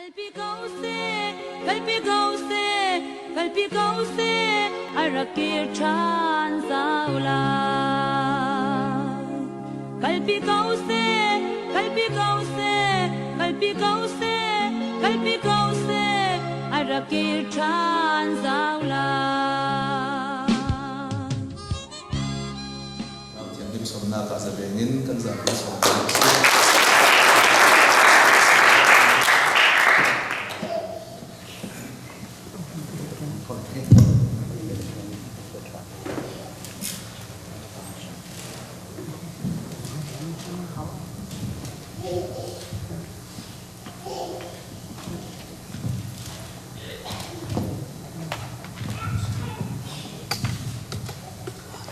kalpi kause arakir chan zaula kalpi kause arakir chan zaula Tiang kim somna ka sa bengin kan za ka som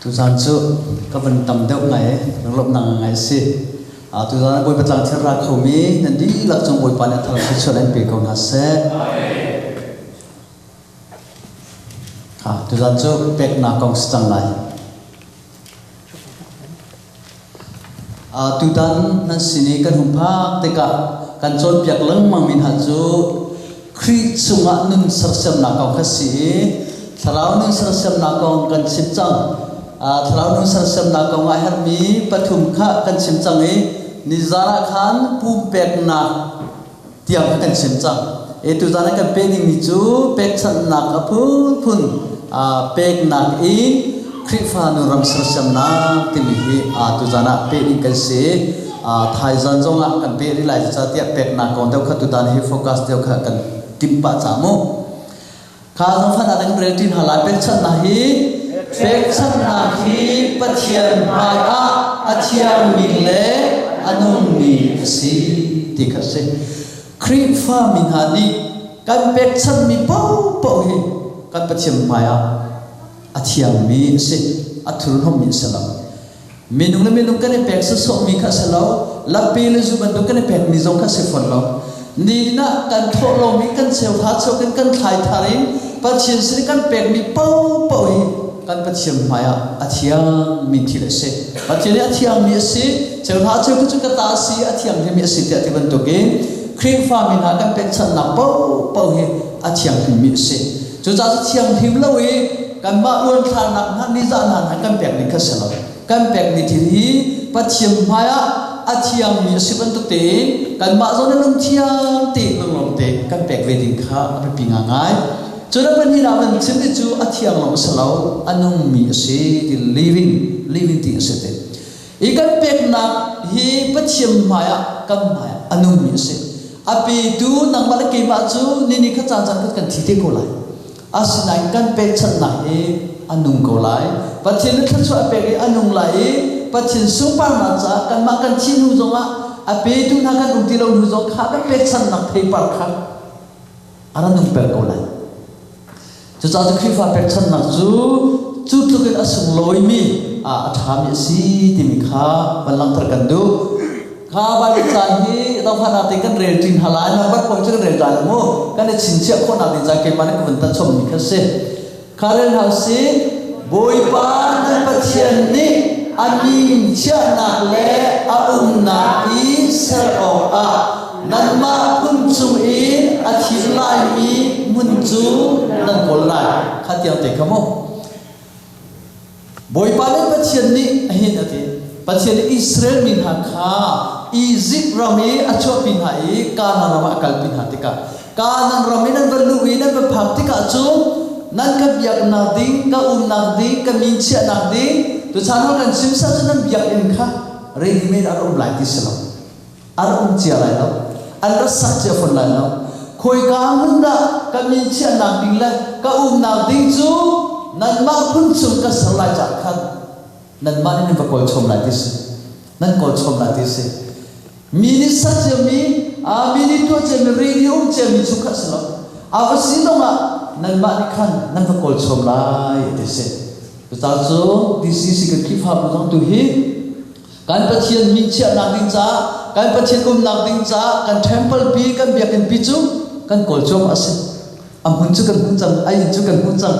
tu san chu ka van tam deuh ngai nang lop nang ngai si tu san boi patlang thir ra khomi nan di lak chung boi pan thal chi chon an pe ko na se tu san chu pek na kong stang lai tu dan nan sini kan hum phak te ka kan chon piak lang mang min ha chu khri chunga nun sarsam na kong kha si tharau nun sarsam na kong kan sim chang thlau nu sarsam na kong ai har mi pathum kha kan sim chang e nizara khan pu pek na tiang kan sim chang e tu jana kan pe ni chu pek chan na ka phun pek na i khrifa nu ram sarsam na ti mi hi tu jana pe ni kan se thai jan jonga kan pe ri lai cha tia pek na kon deu kha tu dan hi focus deu kha kan timpa cha mo kha jong phan adang retin hala pek chan na hi pek chan na hi pathian mai a thiam min le anung mi si ti kha se khrifa min ha ni kan pek chan mi po hi kan pathian mai a thiam mi si athur hom min salam minung kan pek so mi kha salo la pe le zu ban do kan pek mi jong kha se fon lo ni na kan tho lo mi kan seu tha so kan thai tharin pathian si kan pek mi po hi kan pathian maya athiam mi thile se pathian athiam mi se cheu tha cheu chu ka ta si athiam mi se ti ati ban to ge khring fa min ha kan pek chan na po hi athiam mi se chu cha thiam thim lo wi kan ma luan than nak na ni za nan kan pek ni kha salo kan pek ni thi hi pathian maya athiam mi se ban to te kan ma zo na lum thiam ti lom te kan pek ve ding kha a pi nga ngai cho nên bên nào mình xem đi chú athiam lòng salo anung mi se the living thing se te ikan pek na hi pathiam maya kam maya anung mi se api tu nang mala ke ma chu ni kha chan kan thi te ko lai asinai kan pek chan na hi anung ko lai pathian khan chu apek anung lai pathian sung pa na cha kan ma kan chin hu zonga api tu na kan ukti lo hu zong kha kan pek chan na thei par kha aranung pek ko lai cho cha khi pha pek chan nak chu tu kan asung loi mi tham si ti mi kha balang tar kan du kha ba bi chan hi tau pha na te kan rel tin hala na ba ko chu kan rel dan mo kan chin che ko na din ja ke man ko ban ta chom mi kha se karen ha si boi pa na pathian ni anin cha na le na i ser o nan ma kun chung in athil lai mi mun chu nan kol lai khatiang te khamo boi pa le pathian ni ahin ati pathian Israel min ha kha Egypt rami acho pin ha e kana rama kal pin ha tika kanan rami nan valu wi nan ba phak tika chu nan ka biak na ding ka na ding ka min chia na ding tu chan ho kan sim sa chu nan biak in kha ready made ar lai ti selo ar chia lai lo Allah sakja phun lai lo khoi ka hun da ka min chia na ding la ka na ding chu nan ma phun chung ka salai cha khan nan ma ni ba kol chom lai ti se nan kol chom lai ti se mini sakja mi mini to che mi radio che mi chu ka salo avasi no ma nan ma ni khan nan ba kol chom lai ti se ta chu this is ka ki pha ba tu hi kan pathian min chia na ding cha kan pathian nak ding cha kan temple bi kan biak kan bi chu kan kol chom ase am hun chu kan hun chang ai chu kan hun chang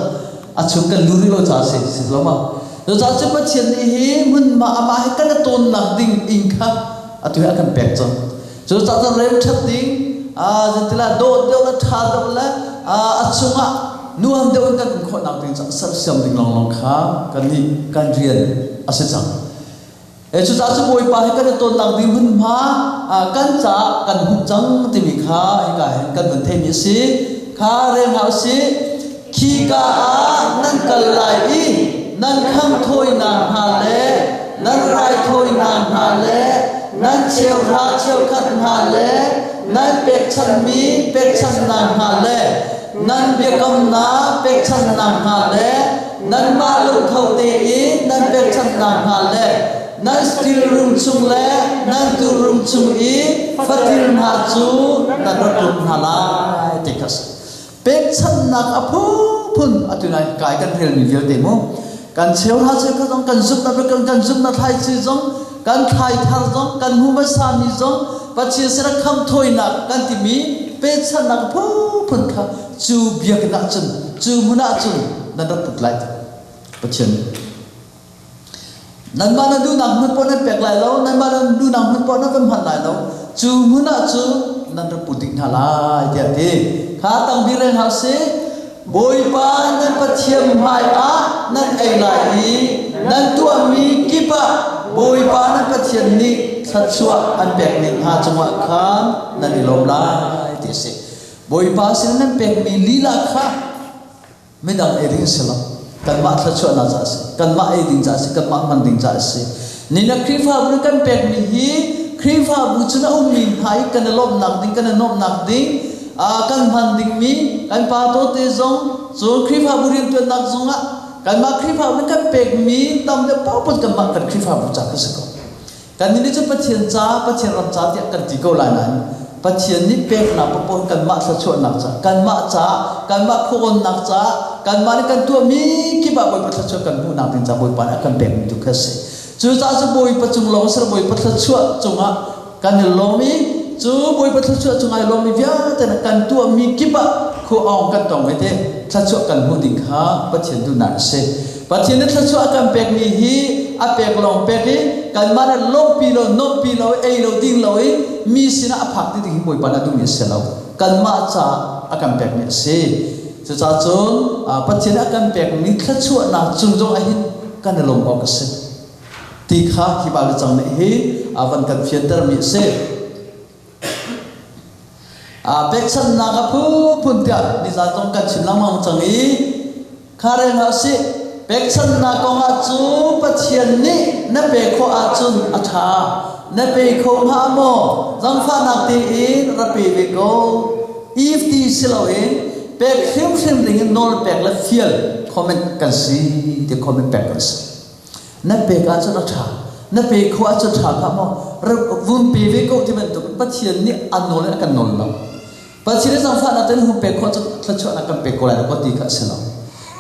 a chu kan luri lo cha se lo ma lo cha chu pathian ni hi mun ma ama he kan ton nak ding in kha atu ya kan pek chon chu cha cha rem that ding จะติละโดดเดียวละท่าเดียวละจุงนัวเดียวกันคนนักดิ้งสักเสียมดิ้งลองข้ากันนี่กันเรียนอาศัยจังจุดอาศัยบ่อยไปให้กันตัวนักดิ้งหุ่นมากันจ่ากันหุ่นจังที่มีข้าให้กันเหมือนเทมิสิข้าเรียนเอาสิขี้กานั่นกันไหลนั่นข้างถ้วยนางฮาเลนั่นไรถ้วยนางฮาเลนั่นเชียวราเชียวขัดฮาเลนั่นเป็กชันมีเป็กชันนางฮาเลนั่นเบียกำนาเป็กชันนางฮาเลนั่นมาลุกเขาตีนั่นเป็กชันนางฮาเลนั่นสติลรุมชุงเลนั่นตุรุมชุงฟัติลหาจูนั่นรถฮาลาติคัสเป็กชันนางอภูพุนอตุนัยกายกันเรียนมีเยอะเต็มมั้งกันเชียวราเชียวขัดกันจุดนั่นเป็นกันจุดนั่นไทยจีจงกันไทยทาร์จงกันหุบสามีจงปัจจัยเสร็จคำถอยนักกันที่มีเป็นฉันนักพูดค่ะจูเบียกนักจุนจูมุนักจุนนั่นเราพูดไล่ปัจจัยนั่นมานั่นดูนักมันปนนั่นแปลกไล่แล้วนั่นมานั่นดูนักมันปนนั่นเป็นพันไล่แล้วจูมุนักจูนั่นเราพูดดิ้งหาไล่เดียดีข้าตั้งบิเรนหาสิบอยปานั่นปัจจัยหายนั่นไอ้ไล่นั่นตัวมีกิบะบอยปานั่นปัจจัยนี้สัตว์ชัวอันแปลกหนึ่งหาจังหวะข้ามนั่นลมไล่ที่สิบอยปาสิ่งนั้นแปลกมีลีลาข้าไม่ดังเอริงสิละกันมาสัตว์ชัวน่าจะสิกันมาเอริงจะสิกันมามันดิงจะสินี่นักครีฟ้าบุญกันแปลกมีฮีครีฟ้าบุญชนะมินหายกันลมหนักดิ่งกันนบหนักดิ่งกันมันดิ่งมีกันปาโตเตจงส่วนครีฟ้าบุญตัวนักจงกันมาครีฟ้าบุญกันแปลกมีตามเดียวป้าปุ่นกันมากันครีฟ้าบุญจักรสิกกันนี่จะปัจเจียนจ้าปัจเจียนรับจ้าที่กันตีโกลายนั้นปัจเจียนนี่เป็นนับปนกันมาสัชวนนักจ้ากันมาจ้ากันมาโคนนักจ้ากันมานี่กันตัวมีกี่บาทบ่อยปัจจุบันกันผู้นักเป็นจ้าบ่อยปานกันเป็นทุกข์เสียจู่จ้าจะบ่อยปัจจุบันลงสระบ่อยปัจจุบันจงอ่ะกันลงมีจู่บ่อยปัจจุบันจงอ่ะลงมีเวียแต่กันตัวมีกี่บาทคู่อ่องกันตรงไม่ได้สัชวนกันผู้ดิ่งข้าปัจเจียนดูนักเสียปัจเจียนนี่สัชวนกันเป็นมีฮีอาเปกลองเปกีกันมาเนี่ยลบปีโลนบปีโลเอโลดิ้งโลมีสินะพักที่ที่บ่อยปานดูมีเสลากันมาจ้าอากันเปกเนี่ยสิจะจ้าจนปัจจัยอากันเปกนี่แค่ชั่วนาจุงจงไอ้กันลงออกเสียที่ข้าที่บาลจังเนี่ยวันกันเฟียนเตอร์มีเสียเปกฉันนักพูดเดียวนี่จ้าจงกันชิมลำมังจังนี้ข้าเรื่องเอาสิเปกชันนักองอาจูปัจเจียนนี้นับเปกโคอาจุนอาชานับเปกโคมหาโมจังฟ้านักตีอินรับเปกโกอีฟตีสิลาวินเปกเข้มเข้มดิ่งนอลเปกละเฟียลคอมเมนต์กันสิที่คอมเมนต์เปกกันสินับเปกอาจุนอาชานับเปกโคอาจุนอาชาครับโมรับวุ้นเปกโกที่มันตัวปัจเจียนนี้อันนอลและกันนอลแล้วปัจเจียนจังฟ้านักตีหุ่นเปกโคอาจุนอาชานักเปกโกอะไรก็ตีกันสิลา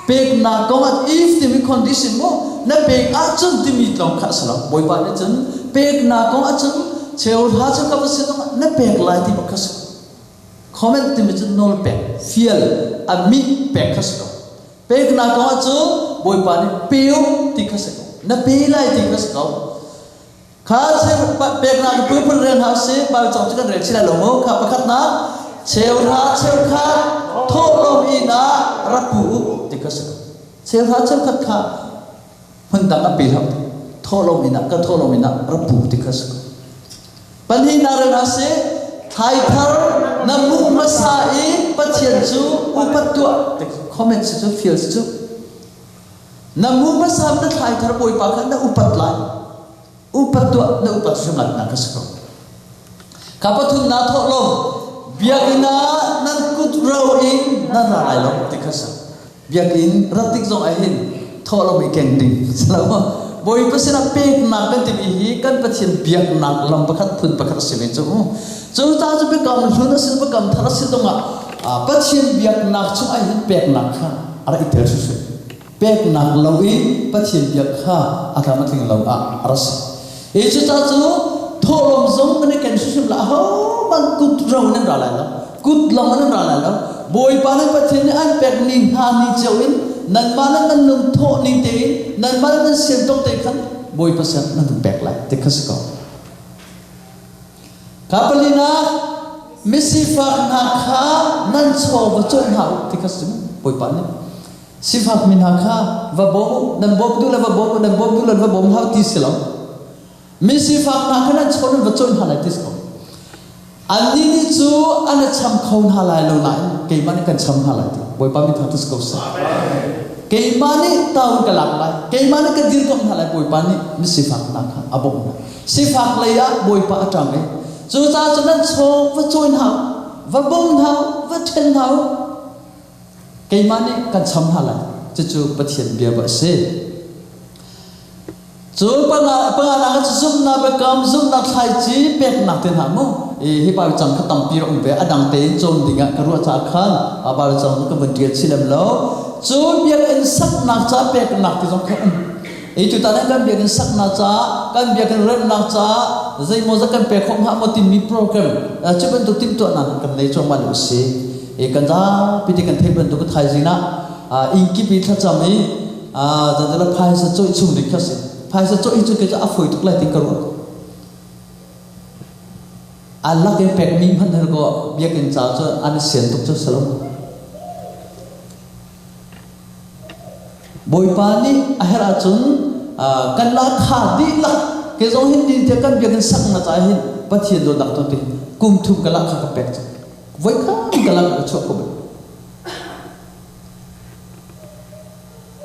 เปกนักองอาอีฟที่มีคอนดิชันโมนับเปกอาจุนที่มีลองขัดสลับบ่อยปานจันเปกนักองอาจุนเชี่ยวหาจังกับสิ่งนั้นนับเปกลายที่บักขัดคอมเมนต์ที่มีจันนอลเปกฟีลอามีเปกขัดสลับเปกนักองอาจุนบ่อยปานเปียวที่ขัดสลับนับเปลายที่ขัดสลับข้าเชื่อเปกนักผู้ผู้เรียนหาสิบางจังจะกันเรียนชิลาลงโมข้าประคัดนักเชี่ยวหาเชี่ยวขัดโทษลมอีน่ารับผู้ที่ขัดสลับเชื่อว่าเชื่อขัดข้ามันดังกับปีครับโทษลมอินะก็โทษลมอินะรับผู้ที่ขัดสลับปัญหานาเรนัสเซไทยทาร์น้ำมุมาสายปัจเจียนจูอุปตัวคอมเมนต์จูฟิลส์จูน้ำมุมาสามนั่นไทยทาร์บ่อยปากนั่นอุปตัวอุปตัวนั่นอุปตัวนั่นนักสกุลข้าพเจ้านาโทษลมเบียกินานั่นกุดเราอินนั่นอะไรลมที่ขัดสลับเบียกินรัติกจงไอ้หินทอลมีเก่งดิ่งสลามบ่อยภาษาเปกนักกันที่มีกันปัจจัยเบียกนักลำประคัดพุ่นประคัดเสียงจูจูตาจะไปกำลุ้นสิบกำทาร์สิตรงปัจจัยเบียกนักช่วยไอ้หินเปกนักข้าอะไรอีกเท่าสุดเปกนักเราอีปัจจัยเบียกข้าอาการมาถึงเราอะไรสิจูตาจูทอลมจงกันในแก่สุดละฮะมันกุดเราเนี่ยอะไรแล้วกุดเราเนี่ยอะไรแล้วบ่อยปานปัจจัยนี้อันเปกนิหานิเจ้าอินนั่นมานั่นนุ่มโทนิเตยนั่นมานั่นเสียงตกเตยขันบ่อยภาษานั่นถูกแบกไหลเด็กข้าศึกข้าพลินา Misifak nakha nan cho va chon hau tikasum boi pan sifak min hakha va bom dan bom du la va bom dan bom du la va bom hau ti selo misifak nakha nan chon va chon halai tis ko ani ni chu ana cham khon halai lo lai ke man kan cham halai boi pan mi tha tis ko sa ke mani taun ka lak lai ke mani ka dir ko halai boi pan ni misifak nakha abom sifak leya boi pa atang e chú ta cho nên số và trôi hào và bông hào và thiên hào cái mà này cần chấm hà lại chú bắt hiện bia bớt xe chú bằng là zoom na bị cầm zoom na thay chỉ bẹt nặng tiền hàm không hi bảo chẳng có tầm bia ông bé đang tên trôn thì ngã cái ruột chả khăn bảo chẳng có vấn đề gì làm lâu chú bia in sắc nặng chả bẹt nặng thì giống không itu tanah kan biarkan sak naca kan biarkan rem naca zai moza kan pekhom ha moti mi program cuba untuk tim tu nak kan lei chong malu si kan da piti kan thei ban tu thai jina inki pi tha chami jadala phai sa choi chung dik khase phai sa choi chu ke ja afoi tuk lai tik karu Allah ke pek mi man her ko biarkan cha cho an sen tuk cho salom boi pani akhir achun kan la kha di la ke zo hin din te kan biakan sak na cha hin pathian do dak to te kum thum kala kha ka pek voi kha kala ka chok ko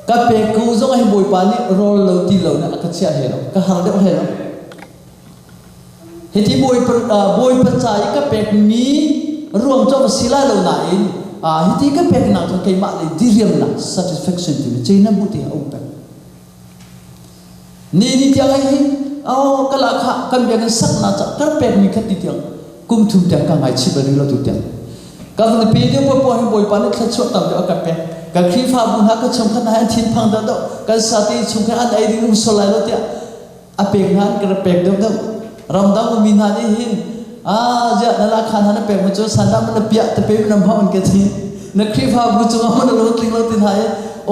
ka pe ku zo ai boi pani rol lo ti lo na ka chia he lo ka har de he lo he ti boi pa chai ka pek mi ruang cho sila lo na in hiti ka pek na to kai ma le diriam na satisfaction ti china buti au pe ni ti ai hi kala kha kan bia kan sak na cha kar pek mi khat ti tiang kum thum ta ka ngai chi ba ni lo tu tiang ka van pe de po hi boi pa ni khat chot tam de ka pek ka khri fa bu ha ka chom khan ha thin phang da do ka sa ti chum khan an ai ring so lai lo tia a pek han ka pek do da ram da mu min ha ni hin ja nala khan hana pe mu chu sanda man pia te pe nam hawan ke thi na khri pha bu chu man lo tling lo tin hai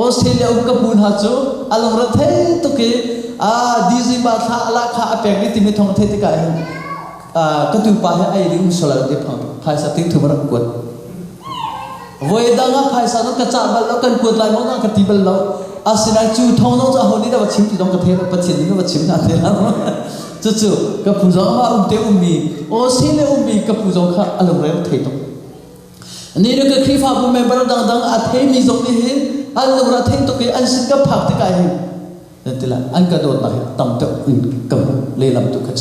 Australia uk ka bun ha chu along ra the to ke dizi ba tha ala kha pe ni ti me thong the ti ka ka tu pa he ai ring so la te phang phai sa ting thu mar ko voi da nga phai sa no ka cha bal lo kan ko lai mo nga ka ti bal lo asina chu thong no cha ho ni da ba chim ti dong ka the ba chin ni ba chim na the la chú cái phụ giống mà ông tiêu mì, ô xin lấy ông mì cái phụ giống khác anh làm thấy đâu, nên là cái khi pháp của mình bắt đầu đang thấy mì giống như thế, anh làm thấy đâu cái anh xin cái pháp thì cái gì, nên là anh cái đồ này tầm tự cầm lấy làm tu khách,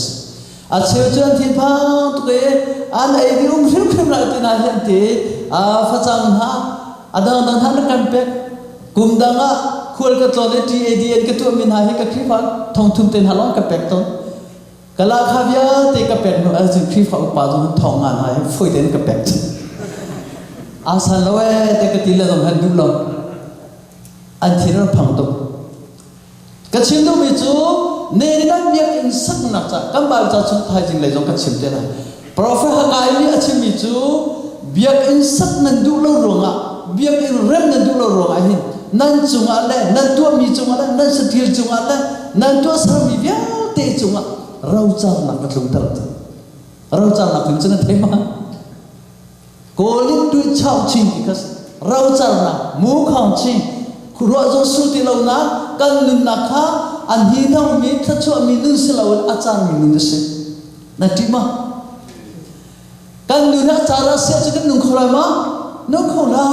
chiều cho anh thiên phang tu cái anh ấy đi ông riêng riêng lại tên anh thế, phát triển ha, đang hắn nó cần biết, cùng đang khuôn cái trò này đi ADN cái tụi mình hay cái khi pháp thông thông tin hà long cái biết thôi. Kalau khabia te ka pek no azin khi fa pa do thong an hai foi den ka pek asan loe te ka tila dom han du lo an thira phang to ka chin do mi chu ne na biak in sak na cha kam ba cha chu thai jing le jong ka chim te na prophet ha kai ni achim mi chu biak in sak nan du lo ronga biak in rem nan du lo ronga hin nan chunga le nan tu mi chunga le nan sa thir chunga le nan tu sa mi bia te chunga rau char nak katlung tar rau char nak tung chana thema kolin tu chau ching because rau char na mu khang ching khuro zo su ti lo na kan nun na kha an hi thau mi tha chu mi nun se lo achar mi nun se na ti ma kan nun na chara se chu kan nun khola ma no khola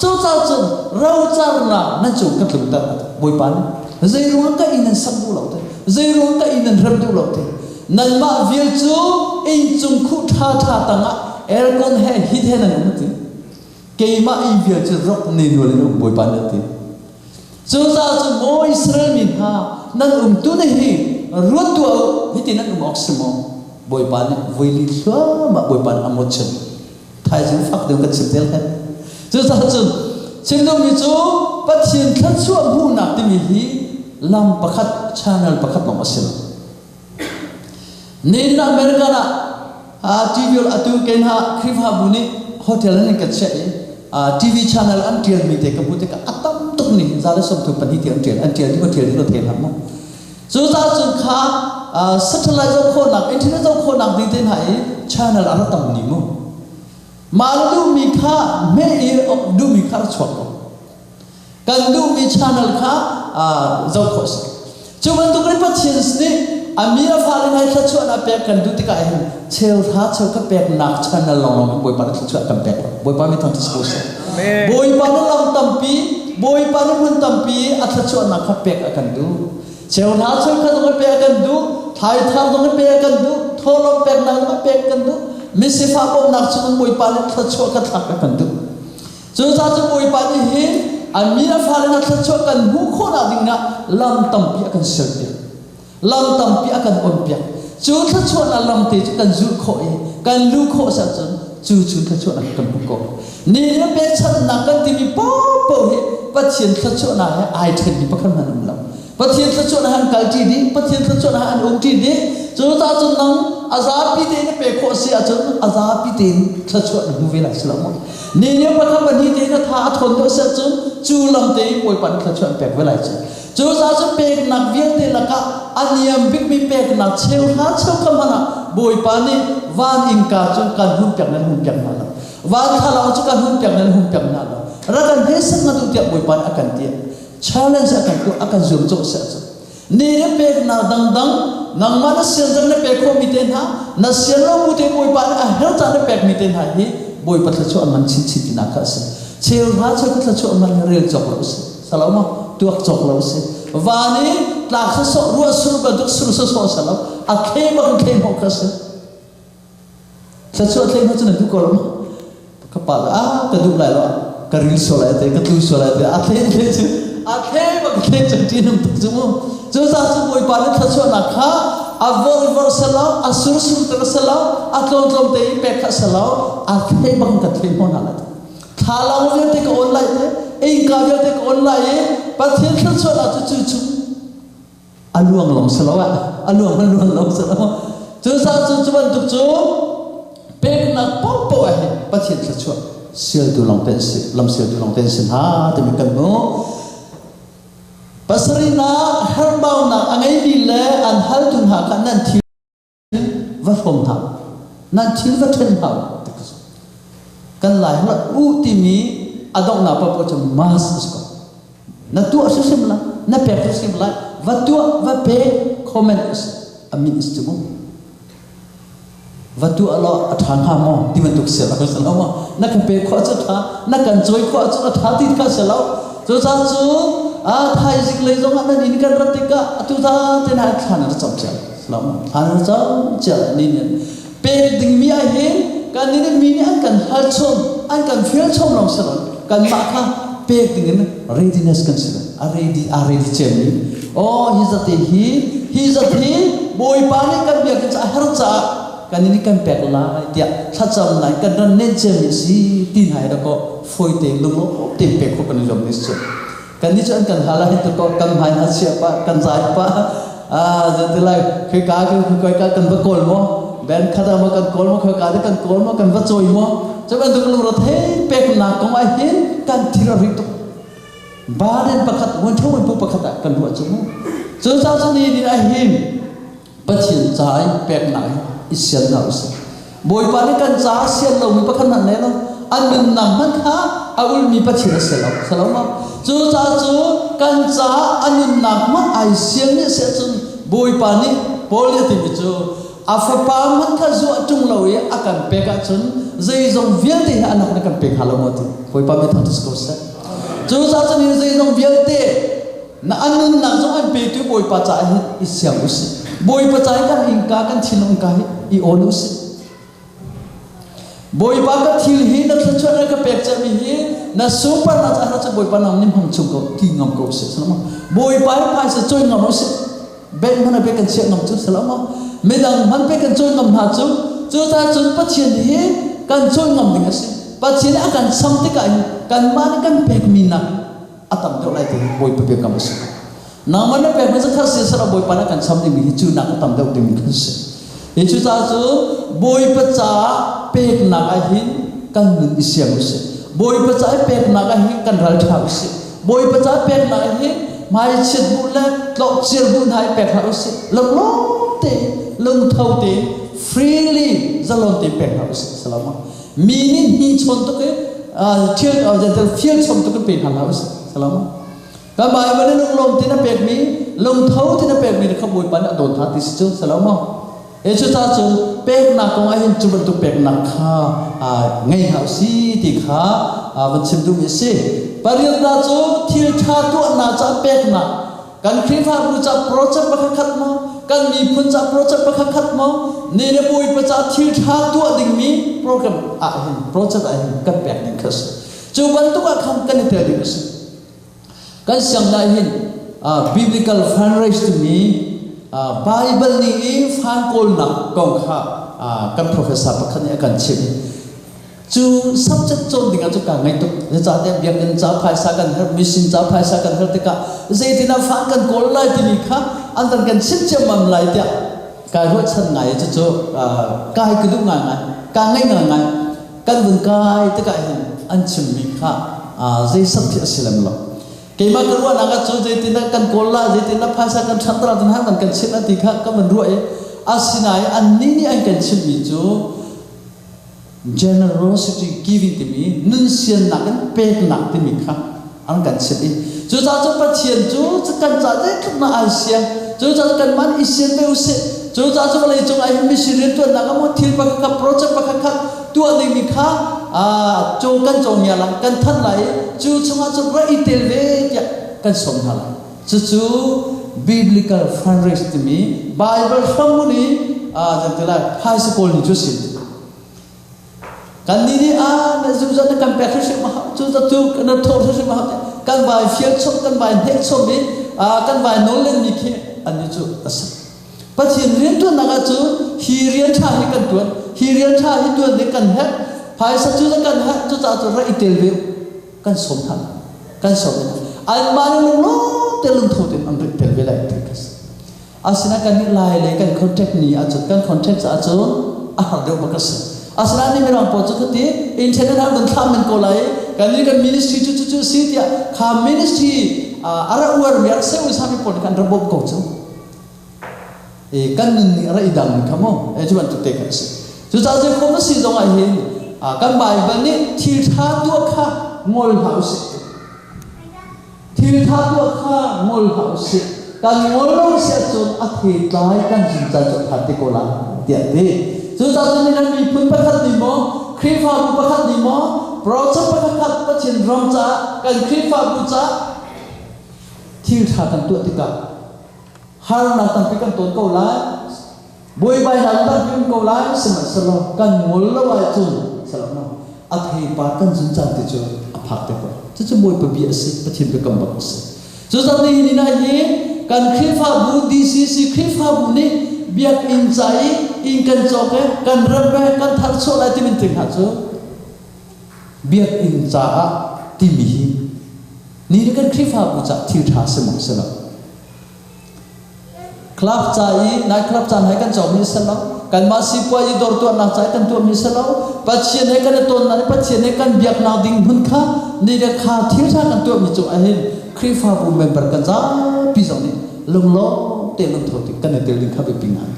cho cha chun rau char na chu katlung tar boi pan zai ruang ka inan sak bu lo zai ruang ka inan ram du lo te nan ma vil chu in chung khu tha tha tanga aircon he hit he nan ti ke ma in vil chu rock ne no le boi pan te chu za chu mo Israel min ha nan tu ne hi ruat tu hi ti nan oxmo boi pan voi li so ma boi pan amot chen thai jin fak de ka chim tel ha chu za chu chen do mi chu pathian khat chu bu na ti mi hi lam pakhat channel pakhat ma asil nin America na TV atu ken ha khrifa buni hotel ne ka che TV channel an tiel mi te ka bute ka atam tuk ni zale som tu pani tiel tiel an tiel ni tiel ni lo thel ham so za chun kha satellite zo kho nak internet zo kho nak ding ten hai channel ara tam ni mo มาดูมีค่าไม่ดูมีค่าชดกันดูมีชาแนลค่าเจ้าโคสจุบันตุกรีพัชเชนส์นี่อามีราฟาลินให้ทัชชวนอาเปกกันดูติกาเองเชลท่าเชลก็เปกนักชาแนลลองบอยปานทัชชวนกันเปกบอยปานไม่ต้องทิสโคสบอยปานลำตั้มปีบอยปานหุ่นตั้มปีอาทัชชวนนักเปกกันดูเชลท่าเชลก็ต้องเปกกันดูไทยท่าต้องเปกกันดูทอลเปกนักเปกกันดูมิสิฟ้าบนักชวนบอยปานทัชชวนกันทักกันดูจุดท้ายบอยปานเห็นอามีราฟาลินทัชชวนกันบุคคลอะไรนะลำตั้มปีกันเสด็จลำตั้มปีกันอมเปียจูทัชชวนลำตีกันจูโคเอกันลูโคสัจจูทัชชวนกันบุกโกนี่เนี่ยเป็นฉันนักกันที่มีป๊อปเฮปัจเจียนทัชชวนอะไรไอเทนมีประคันมันลำปัจเจียนทัชชวนอาหารกัลจีดีปัจเจียนทัชชวนอาหารองจีดีจูตาจุนนังอาซาปีเตนเปโคเสียจุนอาซาปีเตนทัชชวนดูเวลาสลามนี่เนี่ยประคันมันที่เตนท่าทนตัวเสียจุนจูลำตีป่วยปันทัชชวนเปกเวลาจุนจูซาจุเปกนักเวียนเตละกะอันยังบิ๊กมีเปกนักเชลฮาเชลคำมันบอยปานี่วานอิงกาจุกันหุ่นเปียกนั้นหุ่นเปียกนั่นละวานทาราจุกันหุ่นเปียกนั้นหุ่นเปียกนั่นละรักันเฮสังกัดตัวเตียบอยปานอากันเตีย challenge akan tu akan zoom zoom saja ni ne pek na dang nang mana sian jang ne pek ko miten ha na sian lo mute boi paan a hel ta ne pek miten ha hi boi pat la chu man chin chin na ka se cheu ha chu pat la chu man rel chok lo se salama tuak chok lo se wani tlak sa so ru sur ba duk sur so salam a khe ba khe mo ka se sa chu khe mo chu na du ko lo ka pa ka du lai lo ka ril so lai te ka tu so lai te a khe chu akhir bagi jadi untuk semua. Jauh boi panen tersuat nak ha, avol selau, asur terselau, aklom tei pekak selau, akhir bagi kathir mana lagi. Kalau dia tek online, engkau tek online, pasti tersuat atau cucu. Aluang long selau, aluang long selau. Jauh cuma untuk pek nak popo pasti tersuat. Sial tulang tensi, lam sial tulang tensi ha, demikian mo. Pasrina herbau na angai bile an hal tun ha kan nan thil va phom ha nan thil va then ha kan lai la u ti mi adong na pa po cham mas ko na tu asim la na pe asim la va tu va pe comment amin istimu va tu alo athang ha mo ti man tuk se la ko sala mo na kan pe kho cha tha na kan joy kho cha tha ti ka se la zo sa chu Thai zik lei zong an ni kan ratika atu ta ten ha thana chom chal salam thana chom chal ni ne pe ding mi a hin kan ni mi ni an kan hal chom an kan feel chom long salon kan ma kha pe ding ne readiness kan sila a ready chem ni oh he is a boy pa ni kan bia kan cha har cha kan ni kan pek la dia tha chom lai kan ran ne chem si tin hai da ko foi te lu lo te pe ko kan jom ni se kan ni chuan kan hala hin to kan hai na sia pa kan zai pa jadi lai ke ka kan ba kol mo ben khada ma kan kol mo ka kan kol mo kan ba choi mo chaban tu lu ro the pek na ko ai hin kan thira ri to ba den pakhat mon thau mon pu pakhat kan bu chu mo chu sa chu ni a hin pa chin chai pek na isian na us boi pa ni kan cha sian lo mi pakhat na ne lo an min nam man kha aul mi pa chira selo salama chu cha chu kan cha anun nak ma ai sian ni se chun boi pa ni politi mi chu afa pa man kha zu atung lo ye akan pe ka chun zai zong vial te anak na kan pe halo mo ti boi pa mi thang tu ko sa chu cha chu ni zai zong vial te na anun nak zong an pe tu boi pa cha i siam us boi pa cha ka hing ka kan thinong ka i onus boi pa ka thil hi na thachona ka pek cha mi hi na super na cha cha boi pa nam nim hom chung ko ti ngam ko se salama boi pa pa se choi ngam se ben mana be kan se ngam chu salama medang man be kan choi ngam ha chu ta chun pa chien hi kan choi ngam ding se pa chien akan sam te kan man kan pek mi na atam do lai te boi pa be kam se na man pe ma sa se sara boi pa na kan sam ding mi chu na atam do ding mi kan se e chu ta chu boi pa cha pek na ka hin kan nun isiam se boi pa cha pek na ka hin kan ral tha se boi pa cha pek na hin mai chit bu la tlok chir bu nai pek ha se lung thau te freely zalon te pek ha se salama minin hi chon to ke thiel jantal fiel chon to ke pe hal haus salam ka bai ban lung lom tina pek mi lung thau tina pek mi kha boi pan adon tha ti chu salam e chu ta chu pek na kong a hin chu ban tu pek na kha ngai hausi ti kha ban chim tu mi se pariat na chu thiel tha tu na cha pek na kan khifa bu cha project ba khat mo kan mi phun cha project ba khat mo ni ne boi pa cha thiel tha tu ding mi program hin project hin kan pek ning khas chu ban tu ka kham kan te ding se kan sang na hin biblical fundraise to me Bible ni fan kol na kong kha kan professor pakhan ya kan chim chu subject chon dinga chu ka ngai to cha te biak kan cha phai sa kan her mission cha phai sa kan her te ka zeitina fan kan kol lai ti ni kha an tan kan chim chim mam lai tia ka ro chan ngai chu kai ku du ngai ka ngai ngai kan bun kai te ka hin an chim mi kha zai sab thi asilam lo keima kerua naga chu zeitina kan kolla zeitina phasa kan thantra tan han kan china ti kha ka man ruai asinai an ni an kan chim mi chu generosity giving to me nun sian na kan pek na ti mi kha an kan chim chu cha chu pa chien chu kan cha de kan na asia chu cha kan man isian be use chu cha chu le chu ai mi sirin tu na ka mo thil pa ka project pa kha tu ani mi kha chu kan chong ya la kan than lai chu chunga chu ra itel ve ya kan som hala chu biblical fundraise to me Bible famuni jantela high school ni chu sin kan ni na zu za kan pek se ma chu za tu kan thor se ma kan bai fiel chom kan bai nek chom mi kan bai no len mi khe ani chu asa pathin rian tu na ga chu hi rian tha ni kan tu hi rian tha hi tu ni kan ha phai sa chu kan ha chu cha chu ra itel ve kan som tha kan som an man lo te lung thu tin an tel ve lai te kas asina kan ni lai le kan contact ni a chu kan contact a chu a ha de ba kas asina ni merang po chu ti internet ha ban tham men ko lai kan ni kan ministry chu si tia kha ministry ara uar mer se u sami pon kan robob ko chu kan ni ra idam ni khamo e chu ban tu te kas chu cha je ko si dong a hin kan bai ban ni thil tha tu kha ngol house thil tha tu kha ngol house kan ngol lo se chu a thi tai kan jin cha chu khati ko la tia te chu cha chu ni kan mi phun pa khat ni mo khifa bu pa khat ni mo project pa khat pa chin rom cha kan khifa bu cha thil tha kan tu ti ka har na tan pi kan ton ko la boi bai na tan pi ko la sim salo kan ngol lo wa chu salo no a thei pa kan jin cha ti chu a phak te ko chu boi pa bi ase pathin pe kam ba ase chu sa ni na hi kan khifa bu dcc khifa bu ni biak in chai in kan choke kan rabbe kan thar so la ti min ting ha chu biak in cha ti mi ni kan khifa bu cha thil tha se mo se lo club chai night club chan hai kan chaw mi se lo kan ma si poi dor tu na chai kan tu mi se lo pathian hai kan ton na pathian hai kan biak na ding bun kha ni de kha thil tha kan tu mi chu a hin khifa bu member kan za pi zo ni lung lo te lung tho ti kan te ling kha be ping han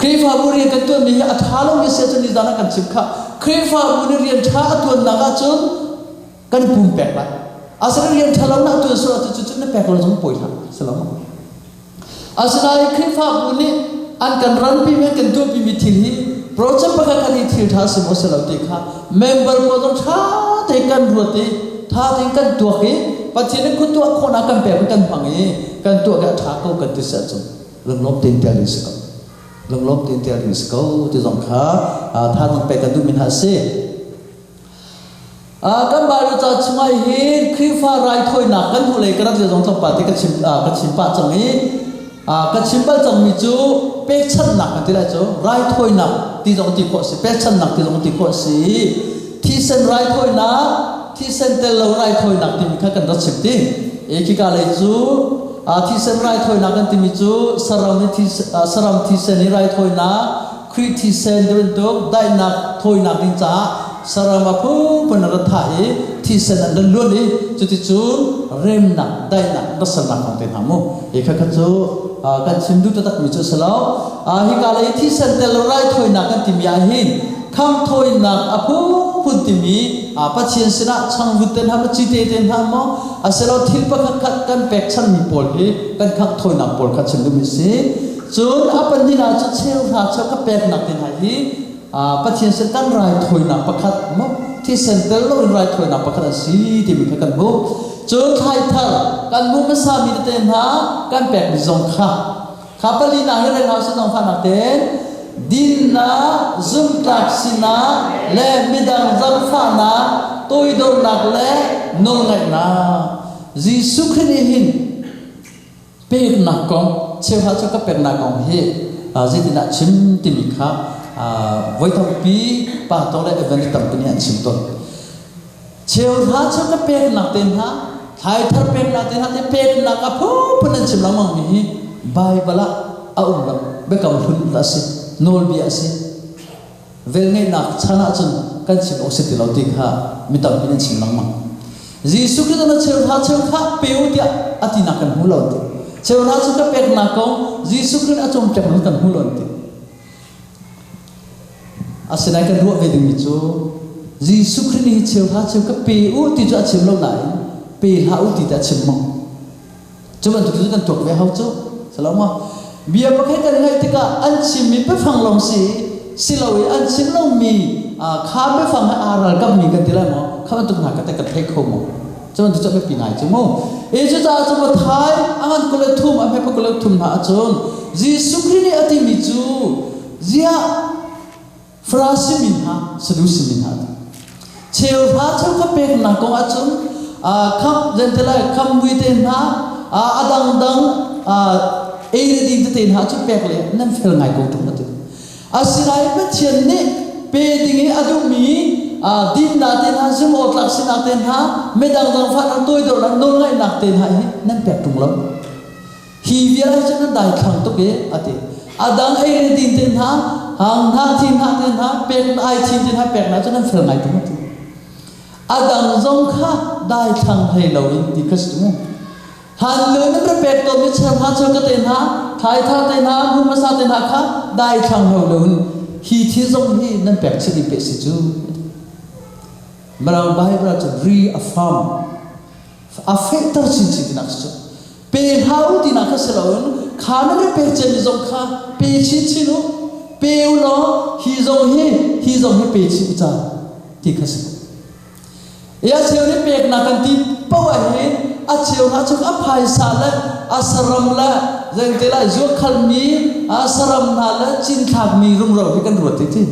khifa bu ri kan tu mi a tha lo mi se chu ni dana kan chim kha khifa bu ni rian tha tu na ga chu kan pum pek la asra rian tha lo na tu so chu chu na pek lo jong poi tha salam asra khifa bu ni an kan ran pi me kan tu pi mi thil hi project pa ka ni thil tha se mo se lo ti kha member ko jong tha te kan ru ti tha te kan tu ke pathian ku tu ko na kan pe kan phang e kan tu ga tha ko kan ti sa chu lung lop tin tel is ko lung lop tin tel is ko ti jong kha tha jong pe kan du min ha se kan ba ru cha chungai hi khifa rai thoi na kan hu le kan je jong thap pa ti ka chim pa chang e ka chim pa chang mi chu pe chan na ka ti la chu rai thoi na ti jong ti ko se pe chan na ti jong ti ko si thi sen rai thoi na thi sen tel lo rai thoi na ti mi kha kan da chim ti e ki ka le chu thi sen rai thoi na kan ti mi chu saram thi sen ni rai thoi na khri thi sen de do dai na thoi na din cha sarama phu pan ra tha e thi sen an lo ni chu ti chu rem na dai na da san na kan te na mo e kha kha chu kan chim du ta tak mi chu salo hi ka le thi sen tel rai thoi na kan ti mi a hin khang thôi nạc apu phun timi bắt chiên sinh á chang vụt tên ham chi tê tên ham mo sẽ lo thil pa khát khát căn bẹt chân mi bol hi căn khang thôi nạc bol khát chân mi si chun apan đi na cho treo ra cho các bẹt nạc tên hi bắt chiên sinh căn rai thôi nạc pa khát mo thì center lo rai thôi nạc pa khát si thì mi khát mo chun khai thar căn mu ma sa mi tên ha căn bẹt mi zong kha khapali na hi ren house nong pha nạc tên din na zum tak sina le midang zang pha na tôi đâu nạc le nol ngai na Giêsu Christ hin pe nạc con chêu ha cho các pe nạc con he gì thì đã chim tìm khá với thông pi pa to le event tam cái này chim ton chêu ha cho các pe nạc tên ha hai thar pe nạc tên ha te pe nạc a phu pun chim lam mang mi Bible a lam be kam hun la si nol bia si vel ngay nak chana chun kan chin o se ti lo tik ha mi tam pin chin lang mang Giêsu Christ na cheu kha peu dia atina kan hu lo ti cheu ha chu ka pek na ko Giêsu Christ a chom pek kan hu lo ti asenai kan ru ve ding mi chu Giêsu Christ ni cheu ka peu ti chu a chin lo nai pe ha u ti ta chin mong chu man tu kan tok ve hau chu salama bia pa khai kan ngai tika an chim mi pe phang long si silawi an chim long mi kha pe phang aral kam mi kan tila mo kha tu na ka ta ka thai kho mo chon tu pe pi nai chu mo e chu ta chu mo thai angan ko le thum a pe ko le thum na chon Giêsu Christ ni ati mi chu zia frasi min ha sedusi min ha cheu ha chu ka pe na ko a chun kham jen tela kham wi ten ha adang dang ấy đi tới tiền họ chụp bẹtเลยnên phải ngày cầu trong đó thôi asirai bắt chuyện này pe tiếng ấy adu mi din na tiền ha zoom out lạc xin tiền ha mấy đang phát tôi đâu là nôn ngay nạp tiền ha nên bẹt trong lắm hi việc ấy cho nó đại khang tốt cái adang ấy đi tiền ha hàng ha tiền ha bẹt ai tiền ha bẹt na cho nên phải ngày trong đó thôi adang zong kha đại khang hay lâu đi cái gì han lưỡi nó bẹt tôi mới xem ha cho cái tên ha thái tha tên ha hum ma sa tên ha khác đại thằng hậu lưỡi hi thi giống hi nên bẹt sẽ đi bẹt sẽ chú màเราBibleจะ reaffirm affect our sin sin nak chu pe hau ti nak se lo kha na be pe chen zong kha pe chi chi no pe u lo hi zong hi pe chi cha ti kha se ya cheu ni pe na kan ti pau a he a cheu ha chu a phai sa la asaram la jeng te la zo khal mi asaram na la chin thak mi rum ro kan ro ti ti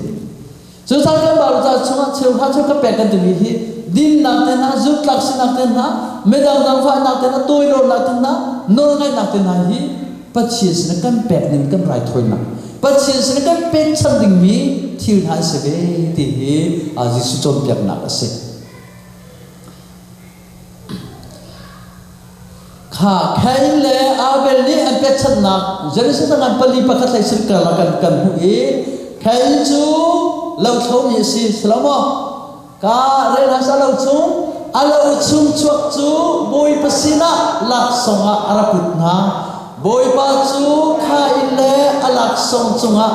so sa kan ba ta chunga cheu ha chu ka pe kan ti mi hi din nak te na zut lak sin nak te na medang dang fa nak te na toi lo nak te na no ngai nak te na hi patchi sin kan pe nin kan rai thoi na patchi sin kan pe chan ding mi thil ha se ve ti hi a ji su chon pyak na se kha khain le abel ni an pe chan na jerusalem ngan pali pakhat lai sir ka la kan hu e khain chu lau thau mi si salamo ka re na sa lau chung alo chung chuak chu boi pasina lak songa araput na boi pa chu kha in le alak song chunga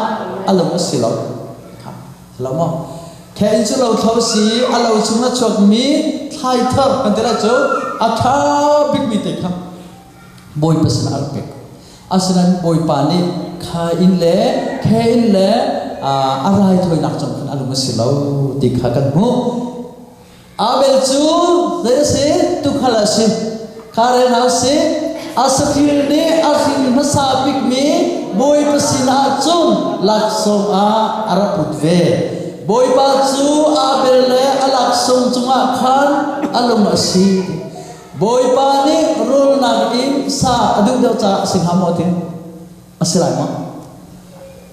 alo silo salamo khain chu lau thau si alo chung na chuak mi thai thar kan tera chu atha big mi te kham boi pasina alpek asran boi pa ni kha in le arai thoi nak chong kan aluma silo ti kha kan mu abel chu there se tu khala se kare na se asakil ne asin masabik me boy pasina chun lak som araput ve boy pa chu abel le alak som chunga khan aluma si boy pa ni rul nak in sa adu deu cha singhamo tin asilai ma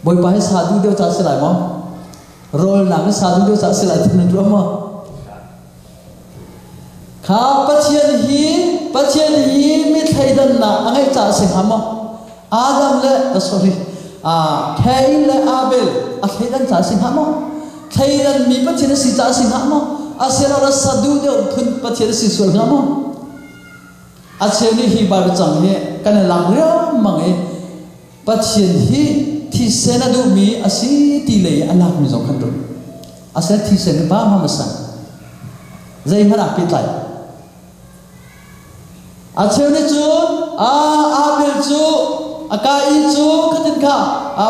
boy pa sa du deu cha silai mo rol na sa du deu cha silai tin ru mo kha pathian hi mi thaidan na angai cha sing hamo adam le sorry khain le abel a thaidan cha sing hamo thaidan mi pathian si cha sing hamo asela la sa du deu phun pathian si sul hamo acheni hi bar chang he kan lang ria mangai pathian hi thi sena du mi asi ti le alak mi zo khan ro อาศัยที่เสนบ้ามามาสั่งใจมันอาปิดไหลอาเชลนี่จูอาเบลจูอากาอีจูก็ติดข้า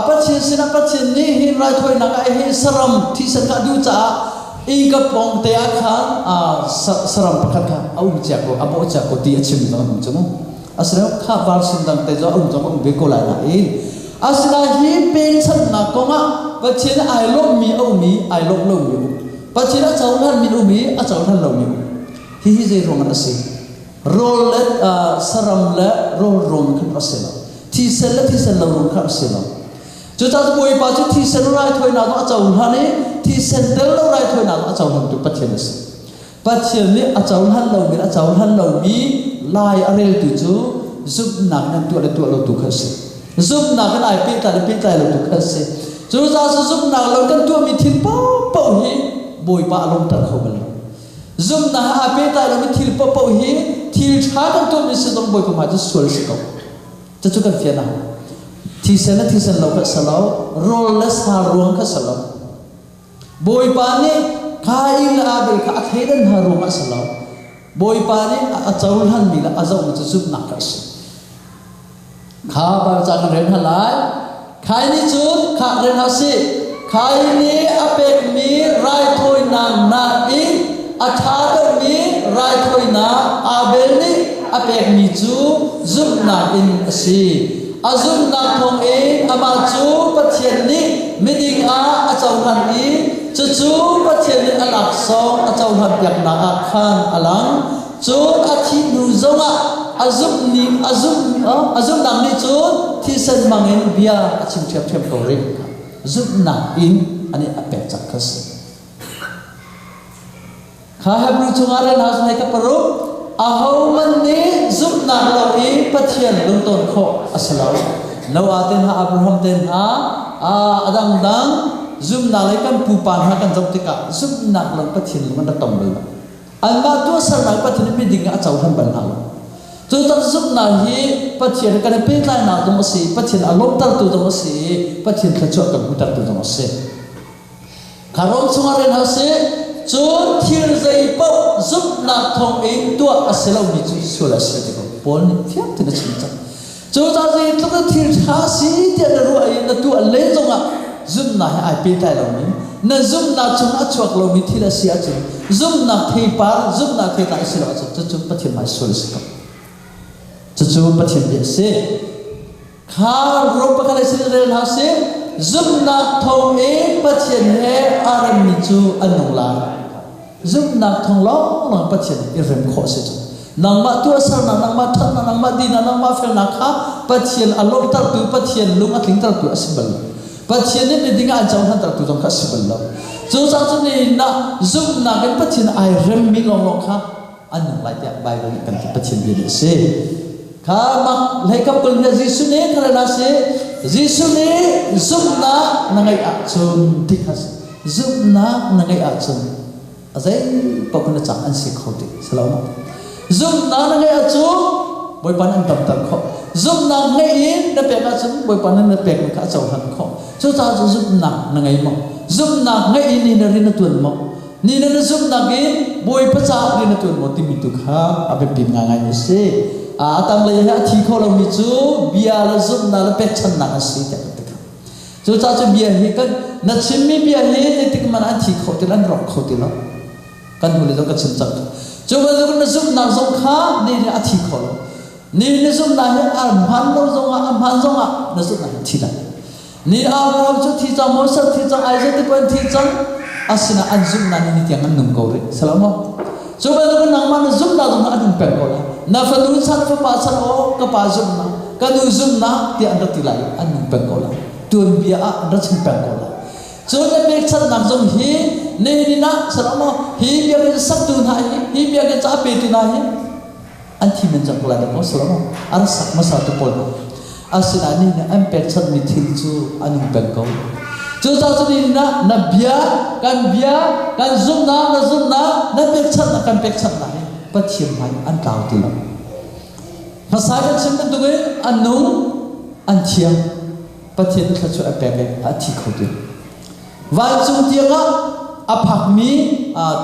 ปัจเจสินะปัจเจนี่หินไรถอยนักไอหิสรัมที่สังกัดดูจ้าอีกับปองเตะขันสรัมประคัดข้าเอาอุจจาระเอาอุจจาระตีอาชิมจังหุ่นจังอาศัยข้าวาสินดังเตะจ้าอุ่นจังอุ่นเบโกไลนะอินอาศัยฮีเป็นฉันนักก็มาปัจเจนไอโลมีเอามีไอโลโลมีปัจเจนอาจารย์ท่านมีเอามีอาจารย์ท่านโลมีฮีเจรงอันสิโรลเลสรัมเลโรลโรมขึ้นอาศัยที่เซลล์ที่เซลล์เราลงข้าศึกเราจุดที่บริบาจุดที่เซลล์เราถอยหน้าต้องอาจารย์ฮันนี่ที่เซลล์เราถอยหน้าต้องอาจารย์ฮันตุปัจเจนสิปัจเจนนี้อาจารย์ฮันเรามีอาจารย์ฮันเรามีลายอะไรตุจูซุบนักนั่นตัวเราตุข้าศึกซุบนักนั่นไอพิจารเราตุข้าศึกจุดที่ซุบนักเรากันตัวมีทิ้งเป้าหีบริบาลงตัดเขาไปแล้วซุบนักไอพิจารเรามีทิ้งเป้าหีทิ้งช้ากันตัวมีสิ่งต้องบริบามาจะสวยสิเขาจะจุกันเฟียนะที่เซนเราก็สลาวโรลเลสฮารุงก็สลาวบอยปานีข้าอิงอาเบลข้าเทดันฮารุงก็สลาวบอยปานีอาจารย์ฮันมีละอาจารย์มันจะซุบนักกันสิข้าบาจากเรียนฮัลไลข้านี่จุดข้าเรียนฮัสิข้านี่อาเบกมีไรถอยนาอิงอาชาดมีไรถอยนาอาเบลนี่อาเบกมีจูซุบนักอินสิอาซุบนักทองเองอามาจูปัจเจนี่มิดิงอาเจ้าหันอีจูปัจเจนี่อาลักซองอาเจ้าหันเปียกนาอาขันอาลังจูอาทินูจงอาซุบนิอาซุบนักนี่จูที่เส้นมังเงินเบียอาชิมเทียบกับริกซุบนักอินอันนี้อาเบกจักรสิข้าให้บรูจงอาเรนหาสมัยกับปรุอาหาวมันนี้ซุบนักเราอีปัจเจนลุงต้นโคอัสลาวเราอาเตนหาอับราฮัมเตนหาอดังดังซุบนักเลยกันปูปานหากันจงติกะซุบนักเราปัจเจนมันระตอมเลยอันมาตัวสนักปัจเจนไม่ดิ่งอาเจ้าท่านบรรลังตัวตัดซุบนักฮีปัจเจนกันเป็นลายนักตรงสิปัจเจนอารมณ์ตัดตัวตรงสิปัจเจนขจรกับมุตัดตัวตรงสิคารมสงาเรนหาสิจูที่ใจเป้าซุบนักทองเองตัวอาศัยเรามีจุดส่วนละสิ่งเดียวปนเทียบถึงจะชิมจังจูตาใจตัวที่หาสิเดียร์รู้ไอ้นั่นตัวเล่นจงอ่ะซุบนักไอ้เป็นใจเรามีนั่นซุบนักจงอาชวกเรามีที่ละเสียจริงซุบนักที่ปาซุบนักที่ตายสิเราจะจูปัจจัยไม่ส่วนสิ่งจะจูปัจจัยเดียสิข้ารูปกันเลยสิ่งเรียนหาสิซุบนักทองเองปัจจัยเหอารมณ์จูอันนงลาซุบนักทองล้อนังปัจจัยอิเรมโคสิจูนังมาตัวสารนังมาทันนังมาดีนังมาเฟลนักข้าปัจจัยอารมณ์ตัดตัวปัจจัยลุงอัดลิงตัดตัวสิบลปัจจัยนี้เป็นดิ่งอันเจ้าท่านตัดตัวตรงข้าสิบลจูจ้าจุนี่นะซุบนักเป็นปัจจัยไอเรมมีลงข้าอันนั้นหลายอย่างใบลงกันปัจจัยเดียวสิข้ามักเลยกับคนเนี่ยจิสุนี่ขนาดนั้นสิจิสุนี่ซุบนักนั่งไอ้อาจุนที่ข้าซุบนักนั่งไอ้อาจุนอะไรพวกนั้นจะอันสิเขาดิสลามซุบนักนั่งไอ้อาจุนบอยปานันตับตับเขาซุบนักไงอินนั่นเป็นอาจุนบอยปานันนั่นเป็นข้าเจ้าหันเขาชุดจ้าซุบนักนั่งไงมั้งซุบนักไงอินนี่นั่นเรื่องตัวมั้งนี่นั่นซุบนักอินบอยภาษาเรื่องตัวมั้งที่มีตุกข้าอาเป็นปีนง่ายๆนี่สิตั้งเลยนะที่เขาเรามีจูเบียร์ซุบนักแล้วเป็นชั้นนักสิแต่ก็ติดจูจ้าจูเบียร์เฮกันนัดชิมมีเบียร์เฮนี่ติดมันอันที่เขาติดอันรอกเขาติดแล้วกันหูเลยต้องกันชิมจังจูว่าเราเนี่ยซุบนักสงข้านี่เนี่ยอันที่เขานี่เนี่ยซุบนักเนี่ยอันพันเราสงอันพันสงเนี่ยซุบนักที่นั่นนี่เราจูที่จังมอสที่จังไอเจติเป็นที่จังอาศินะอันซุบนักนี่ที่ยังอันนุ่งเขาเลยสลามจูว่าเราเนี่ยมันซุบนักตรงอันนุ่งเป็นเขาเลยนาฟันรู้สัตว์ฟ้าสัตว์โอ้ก็ป่าซุบนักกันดูซุบนักที่อันที่ไหลอันนุ่งเป็นเขาเลยตัวเบียร์อันชิมเป็นเขาเลยจูเนี่ยเป็นสัตว์นักจงฮีนี่นะสลามฮีเบียร์เป็นสัตว์ตัวไหนฮีเบียร์เป็นจับเป็นตัวไหนอันที่มันจังเลยนะสลามอันสักมาสัตว์ปนอาศินะนี่เนี่ยอันเป็นสัตว์มีทิ้งจูอันนุ่งเป็นเขาจูจ้าจูนี่นะนับเบียร์กันซุบนักนับเป็นสัตว์นักกันเป็นสัตว์ไหนปัจจัยไม่อันเก่าตัวละภาษากันเช่นกันตัวเองอันนุ่งอันเชียงปัจจัยนั้นเขาช่วยแปลงอันที่เขาตัววันจุดเดียวกัน aphak mi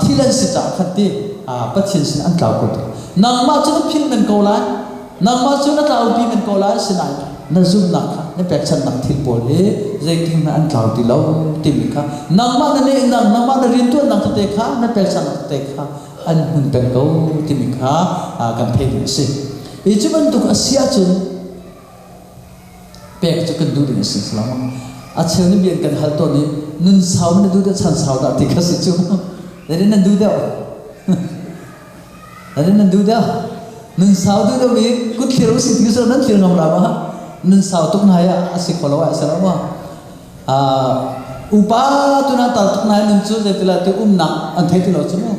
thilan si cha khati pathin sin an tlau ko nang ma chu phil men ko la nang ma chu na tlau pi men ko la sinai na zum nak ne pek chan nak thil pol he zai tim na an tlau ti lo tim kha nang ma na ne nang ma na rin tu nang te kha na pek chan nak te kha an hun pen ko tim kha kan the ni si e chu ban tu asia chun pek chu kan du ni si salama a cheu ni bian kan hal to ni nun sau na du da chan sau da ti kha si chu dari nan du da dari nan du da nun sau du da we kut thir si ti so nan thir ngam la ma nun sau tuk na ya asi kholo wa salama upa tu na tal tuk na nun chu je tila tu nak an thai ti lo chu mo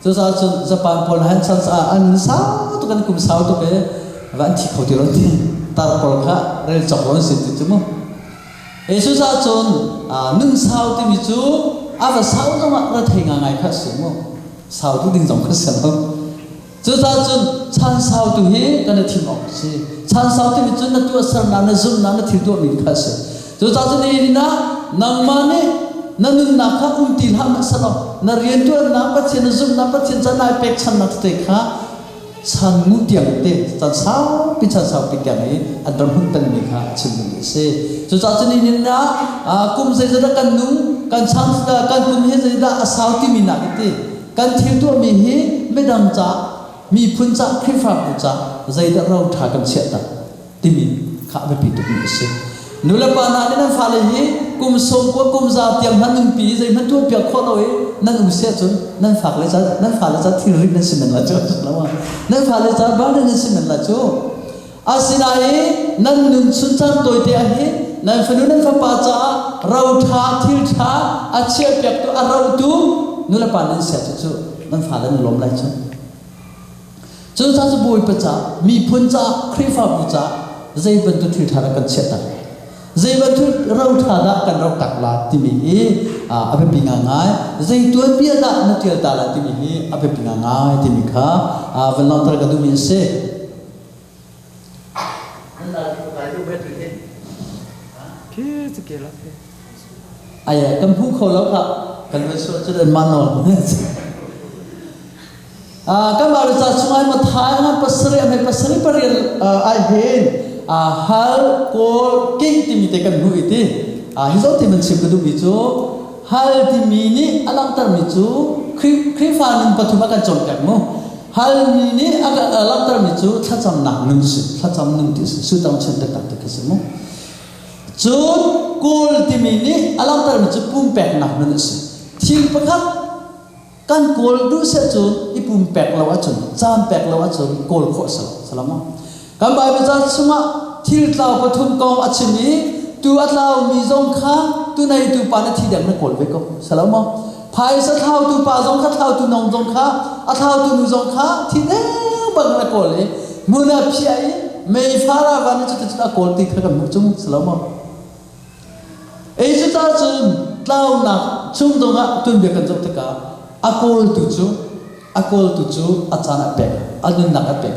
so sa chu japan pol han chan sa an sau tu kan kum sau tu ke van thi khau ti lo ti tar pol kha rel chok lo si ti chu mo Yesus achon nun sau ti mi chu ava sau no ma ra thai nga ngai kha su mo sau tu ding jong kha sa no chu sa chun chan sau tu hi kan thim ok si chan sau ti mi chu na tu asar na zum na thil do mi kha se chu sa chun ni na nang ma ne na nun na kha ti ha ma sa no na rian tu na pa chen zum na pa chen cha na pek chan na te kha chan mu tiang te chan sau pi tiang ai an dam hun pen mi kha chin ni se chu sa chun ni na kum se da kan nung kan chang kan kum he se da asau ti mi na te kan thil tu mi hi me dang cha mi phun cha khri fa pu cha zai da rau tha kan che ta ti mi kha be pi tu ni se nu la pa na ni na fa le hi kum som ko kum za tiang han nung pi zai man tu pya kho lo e nan u se chun nan fa le cha thil ri na sin la chu lawa nan fa le cha ba na sin la chu asinai nan nun sun chan toi te a hi nan fa nu nan fa pa cha rau tha thil tha a che pyak tu a rau tu nu la pa nan se chu nan fa le lom lai chu chu cha chu boi pa cha mi phun cha khri fa pu cha zai ban tu thil tha ra kan che ta zai ban tu rau tha da kan rau tak la ti mi e a be pinga ngai zai tuan pia da na til ta la ti mi e a be pinga ngai ti mi kha van long tar ka du mi se ai kam hu khâu lo kha kan me so chu den man no kam ba sa chungai ma thai na pasari paril ai hen hal ko king ti mi te kan hu iti hi zo ti man sim ka du bi chu hal ti mi ni alang tar mi chu khri fa nin pathuma kan chom tak mo hal mi ni alang tar mi chu tha cham nak nun si tha cham nun ti su tam chen tak tak ka si mo chun kul ti mi ni alang tar mi chu pum pek nak nun si thil pakhat kan kul du se chun I pum pek lo a chun cham pek lo a chun kul kho sa salama kan bai ba cha chunga thil tlaw pathum kong a chimi tu atlaw mi zong kha tu nai tu pa na thi dang na kol ve ko salama phai sa thau tu pa zong kha thau tu nong zong kha a thau tu nu zong kha thi ne bang na kol le muna phiai mei phara van chu ta kol ti kha kan mu chung salama ei chu ta chun tlaw na chung dong a tun be kan jok ta ka akol tu chu achana pe adun na ka pe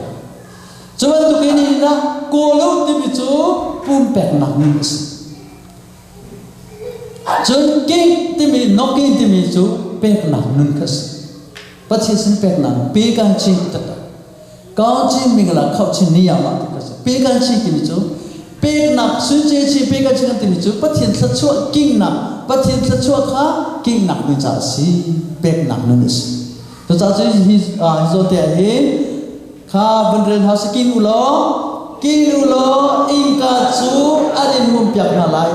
chuan tu ke ni na kolo ti bi chu pum pek na ni si chun king ti mi no king ti mi chu pek na nun ka si pachi sin pek na pe kan chi ta ka chi mingla khau chi ni ya ma ka si pe kan chi ti mi chu pek na sun che chi pe kan chi ti mi chu pathian thla chu king na pathian thla chu kha king na ni cha si pek na nun si to cha chi hi zo te hi kha bandren house king ulo inka chu arin mum pyak na lai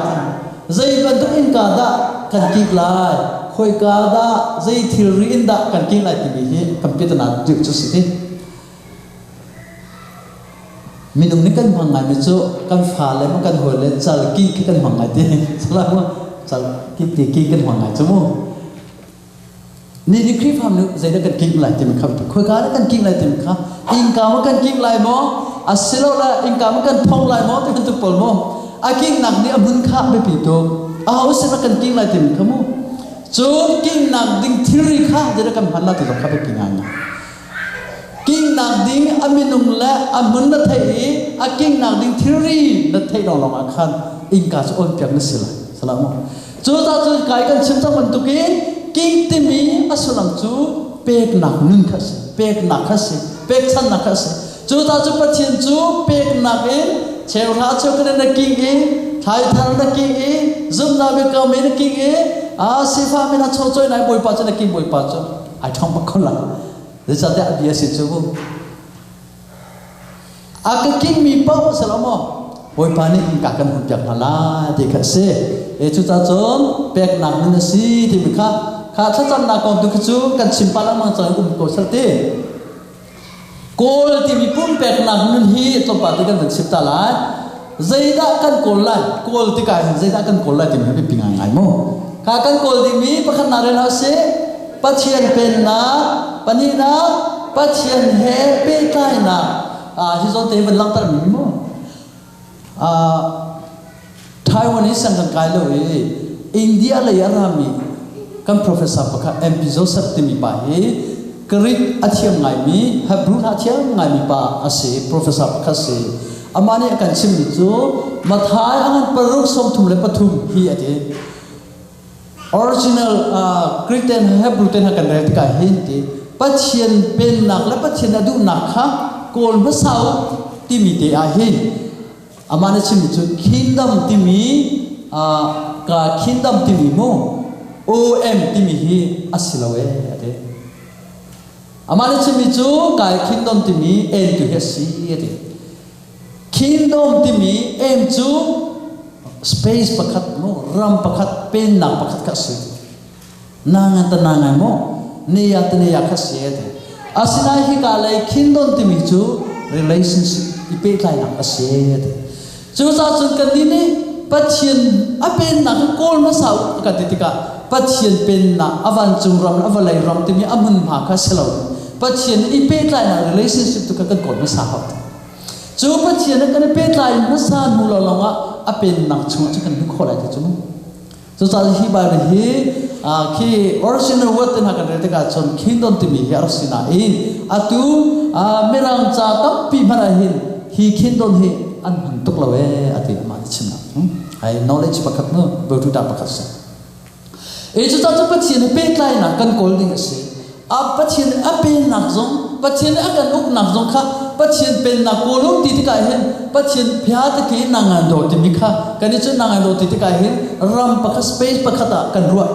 zai ban tu inka da kan ki lai khoi ka da zai thil ri in da kan ki lai ti hi computer na tu chu si ti minung ni kan mangai mi chu kan fa le ma kan hol le chal ki kan mangai ti sala ma chal ki kan mangai chu mo ni khri pham nu zai da kan ki lai ti mi kham tu khoi ka da kan ki lai ti mi kha inka ma kan ki lai mo asilo la inka ma kan thong lai mo ti tu pol mo aking nak ni amun kha be pi to a ho se kan ki lai ti mi khamu chu king nak ding thiri kha da kan han la ti kha be pi nga king nak ding aminung la amun na thai aking nak ding thiri na thai dong long khan inka chu on pyak na sila salamu chu ta chu kai kan chim ta man tu ki kinh tim mi asulam chú pek nak nun khase pek nak khase pek chan nak khase chú ta chú bắt thiên chú pek nak in chèo thả chèo cái này kinh in thái thằng này kinh in zoom na bị cầm in kinh in sifa mình cho chơi này bồi pa cho này kinh bồi pa cho ai trong bắc con là để cho đại bia xin chú không cái kinh mi bao sao mà bồi pa này cả căn hộp giặc là thì khase chú ta chọn pek nak nên si thì mình khá thắt chặt nak còn được chú cần simpan lắm mà chơi cũng có sao thế Kol ti mi pum pek nak nun hi to pa ti kan sip ta la zaida kan kol lai kol ti kai zaida kan kol lai ti mi pinga ngai mo ka kan kol ti mi pakhan na ren ha se pachian pen na pani na pachian he pe kai na hi zo te ban lang tar mi mo Taiwanese sang kan kai lo India la ya ra mi kan professor pakha MP Joseph ti mi pa hi Kerit atiam ngai mi, Hebrew atiam ngai mi pa ase professor khase. Amani akan sim ni chu mathai angan paruk som thum le pathum hi ate. Original Greek and Hebrew ten akan re ka hin ti pachian pen nak la pachian adu nak kha kol ma sau ti mi te a hin. Amani sim ni chu kingdom ti mi ka kingdom ti mi mo OM ti mi hi asilawe ate. Amani chimi chu kai kingdom ti mi em tu hesi ati kingdom ti mi em chu space pakhat mo ram pakhat pen nak pakhat ka si nangan ta nangai mo niya ta niya ka si ati asina hi ka lai kingdom ti mi chu relationship ipe kai nak ka si ati chu sa chun kan ni ni pathian apen nak kol ma sau ka ti ka pathian pen na avan chung ram avalai ram ti mi amun ma ka selo pathian ipe lai na relationship tu ka kan kol ma sa ha chu pathian na kan pe lai ma sa nu lo longa apen nak chung chu kan ko lai chu chu sa hi ba hi ki original word na kan re ka chon kingdom ti mi her sina in atu merang cha tam pi mara hin hi kingdom hi an han tuk lawe ati ma china ai knowledge pakhat no bo tu da pakhat sa e chu ta chu pathian pe lai na kan kol ding ase pathian apen nak zong pathian akan uk nak zong kha pathian pen na kolum ti ti ka hen pathian phya ta ke nangan do ti mi kha kani chu nangan do ti ti ka hen ram pakha space pakhata kan ruwa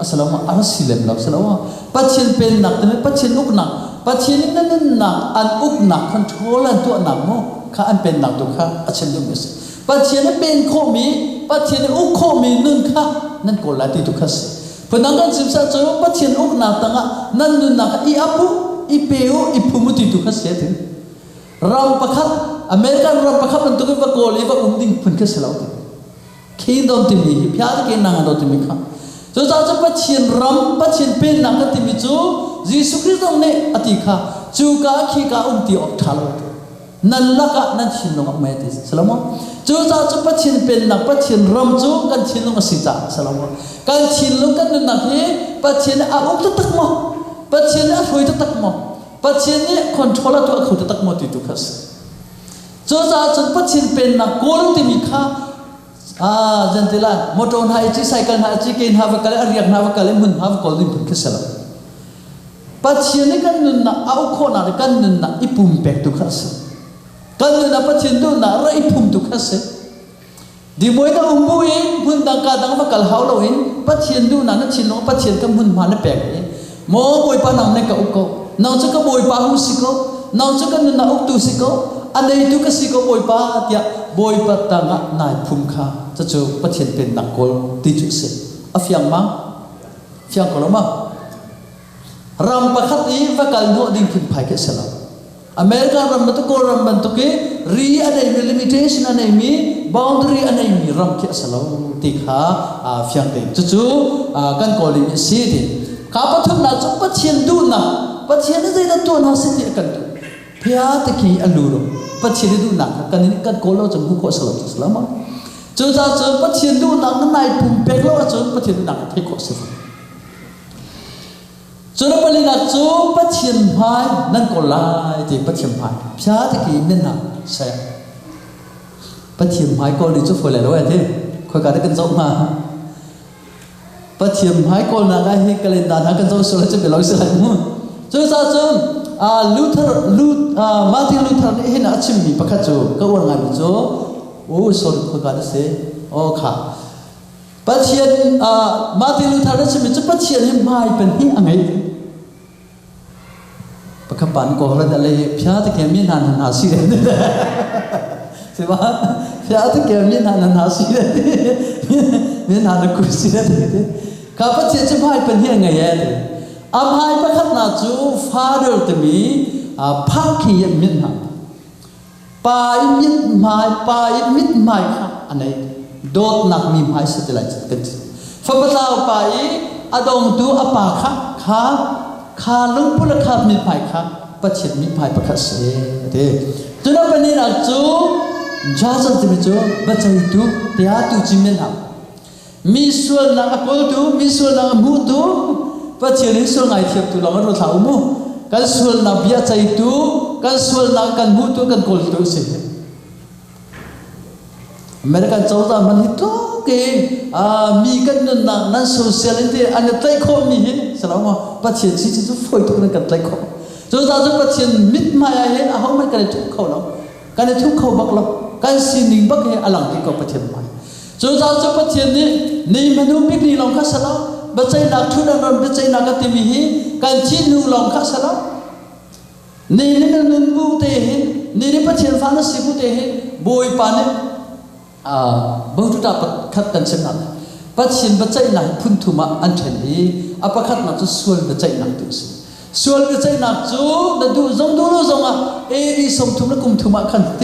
assalamu arasilem la assalamu pathian pen nak te pathian uk nak pathian nan nak an uk nak control an tu nak mo kha an pen nak tu kha achen dum is pathian pen kho mi pathian uk kho mi nun kha nan ko la ti tu kha se Penangkan sibsa coba pathian uk nak tanga nan nun nak I apu I peu I pumuti tu khas yaitu ram pakhat American ram pakhat bentuk apa koli apa umding pun khas selau tu kingdom timi piada ke nang ado timi kha so sa pathian ram pathian pen nak timi chu Jesus Christ ne ati kha chu ka khi ka umti ok thalo nan laka nan chin long mai ti salamo chu sa pathian pen nak pathian ram chu kan chin long asita salamo kan chin long kan nak he pathian a uk tak mo pathian a hui tak mo pathian ni control tu a khu tak mo ti tu khas chu sa pathian pen nak kolong ti mi kha jantila motor hai chi cycle hai chi ken ha va kale ariak na va kale mun ha va kol din pun khasala pathian ni kan nun na au kho na kan nun na ipum pek tu khas kan nun na pathian tu na ra ipum tu khas di moi na umbuin mun dang ka dang va kal haulo in pathian du na na chin no pathian ka mun ma na pek mo boi pa nam ne ka uko nau chu ka boi pa hu siko nau chu ka nun na uk tu siko anei tu ka siko boi pa tia boi pa ta nga nai phum kha cha chu pathian pen na kol ti chu se afyang ma fyang ko ma ram pakhat I va kal no ding phin phai ke sala America ram tu ko ram ban tu ke ri anei mi limitation anei mi boundary anei mi ram ke sala ti kha fyang te chu chu kan ko li si ti ka pathum na chu pathian du na pathian ne zai da tu na si ti kan tu phya te ki aluro pathian du na kan ni kan ko lo chu ko sala salama chu sa chu pathian du na nai pum pek lo chu pathian du na thai ko se Chuna pali nak chu pathian phai nan ko lai ti pathian phai phya ti ki men na sa pathian phai ko li chu phoi la lo ate khoi ka kan zong ma ปัจเจียมหายคนนั่งไอ้เฮกเลนดานักกันโจสุรจะเป็นเราเสียมั้งจูซาจนลูเทอร์มาร์ตินลูเทอร์นี่เห็นอาชิมมีประคัตจูก็วันงานมิจูโอ้สุรคุกันเสียโอ้ค่ะปัจเจียนมาร์ตินลูเทอร์นี่ชิมจูปัจเจียนให้ไม่เป็นที่อะไรประคับปานก็เราจะเลยพิจารณาแค่มีนันหาสิเลยใช่ปะพิจารณาแค่มีนันหาสิเลยมีนันกุศิเลยข้าพเจ้าจะไม่เป็นที่อะไรอาภายประคัตนาจูฟาเดอร์ตมีพักขี้ยมิดนะปายมิดไม้ปายมิดไม้ค่ะอันนี้โดดนักมีไม้สุดที่ไรจะเป็นฟ้าประทานปายอดองดูอปาค่ะข้าลุงพุทธคามีไม้ค่ะปัจเจกมีไม้ประคัตเสียเด้จุดนั้นเป็นนี่นะจูจ้าจันทร์มีจูบัจจัยดูเดียดูจิมินะมีส่วนนักโกดูมีส่วนนักมูดูปัจเจกส่วนไงเทียบตัวเราเราถามมูกันส่วนนักเบียใจดูกันส่วนนักกันมูดูกันโกลดูสิอเมริกันเจ้าตามันฮิตโตเก่งมีกันนั่นโซเชียลอินเดียอันนี้ไต้ข้อมีสำหรับว่าปัจเจกที่จะฝอยตัวนั้นกันไต้ข้อเจ้าตาจะปัจเจกมิดมาเห็นเขาไม่กันทุกเขาแล้วกันทุกเขาบักแล้วกันสิ่งหนึ่งบักเห็นอลังที่เขาปัจเจกมาจูจ้าจูปัจเจียนนี่มนุษย์มิกนี่ลองข้าสละบัจจัยนักทุนนั้นบัจจัยนักติมิฮีการชินูลองข้าสละนี่นุนบูเตหินี่ปัจเจียนฟังสิบูเตหิบอยปานี่บางจุดอาปัขัดกันเช่นนั้นปัจเจียนบัจจัยนักพุนทุมาอันเช่นนี้อาปัขัดนักจูส่วนบัจจัยนักตัวสิส่วนบัจจัยนักจูนั่นดูจงดูรู้จงเอริสมทุมและกุมทุมาขันเต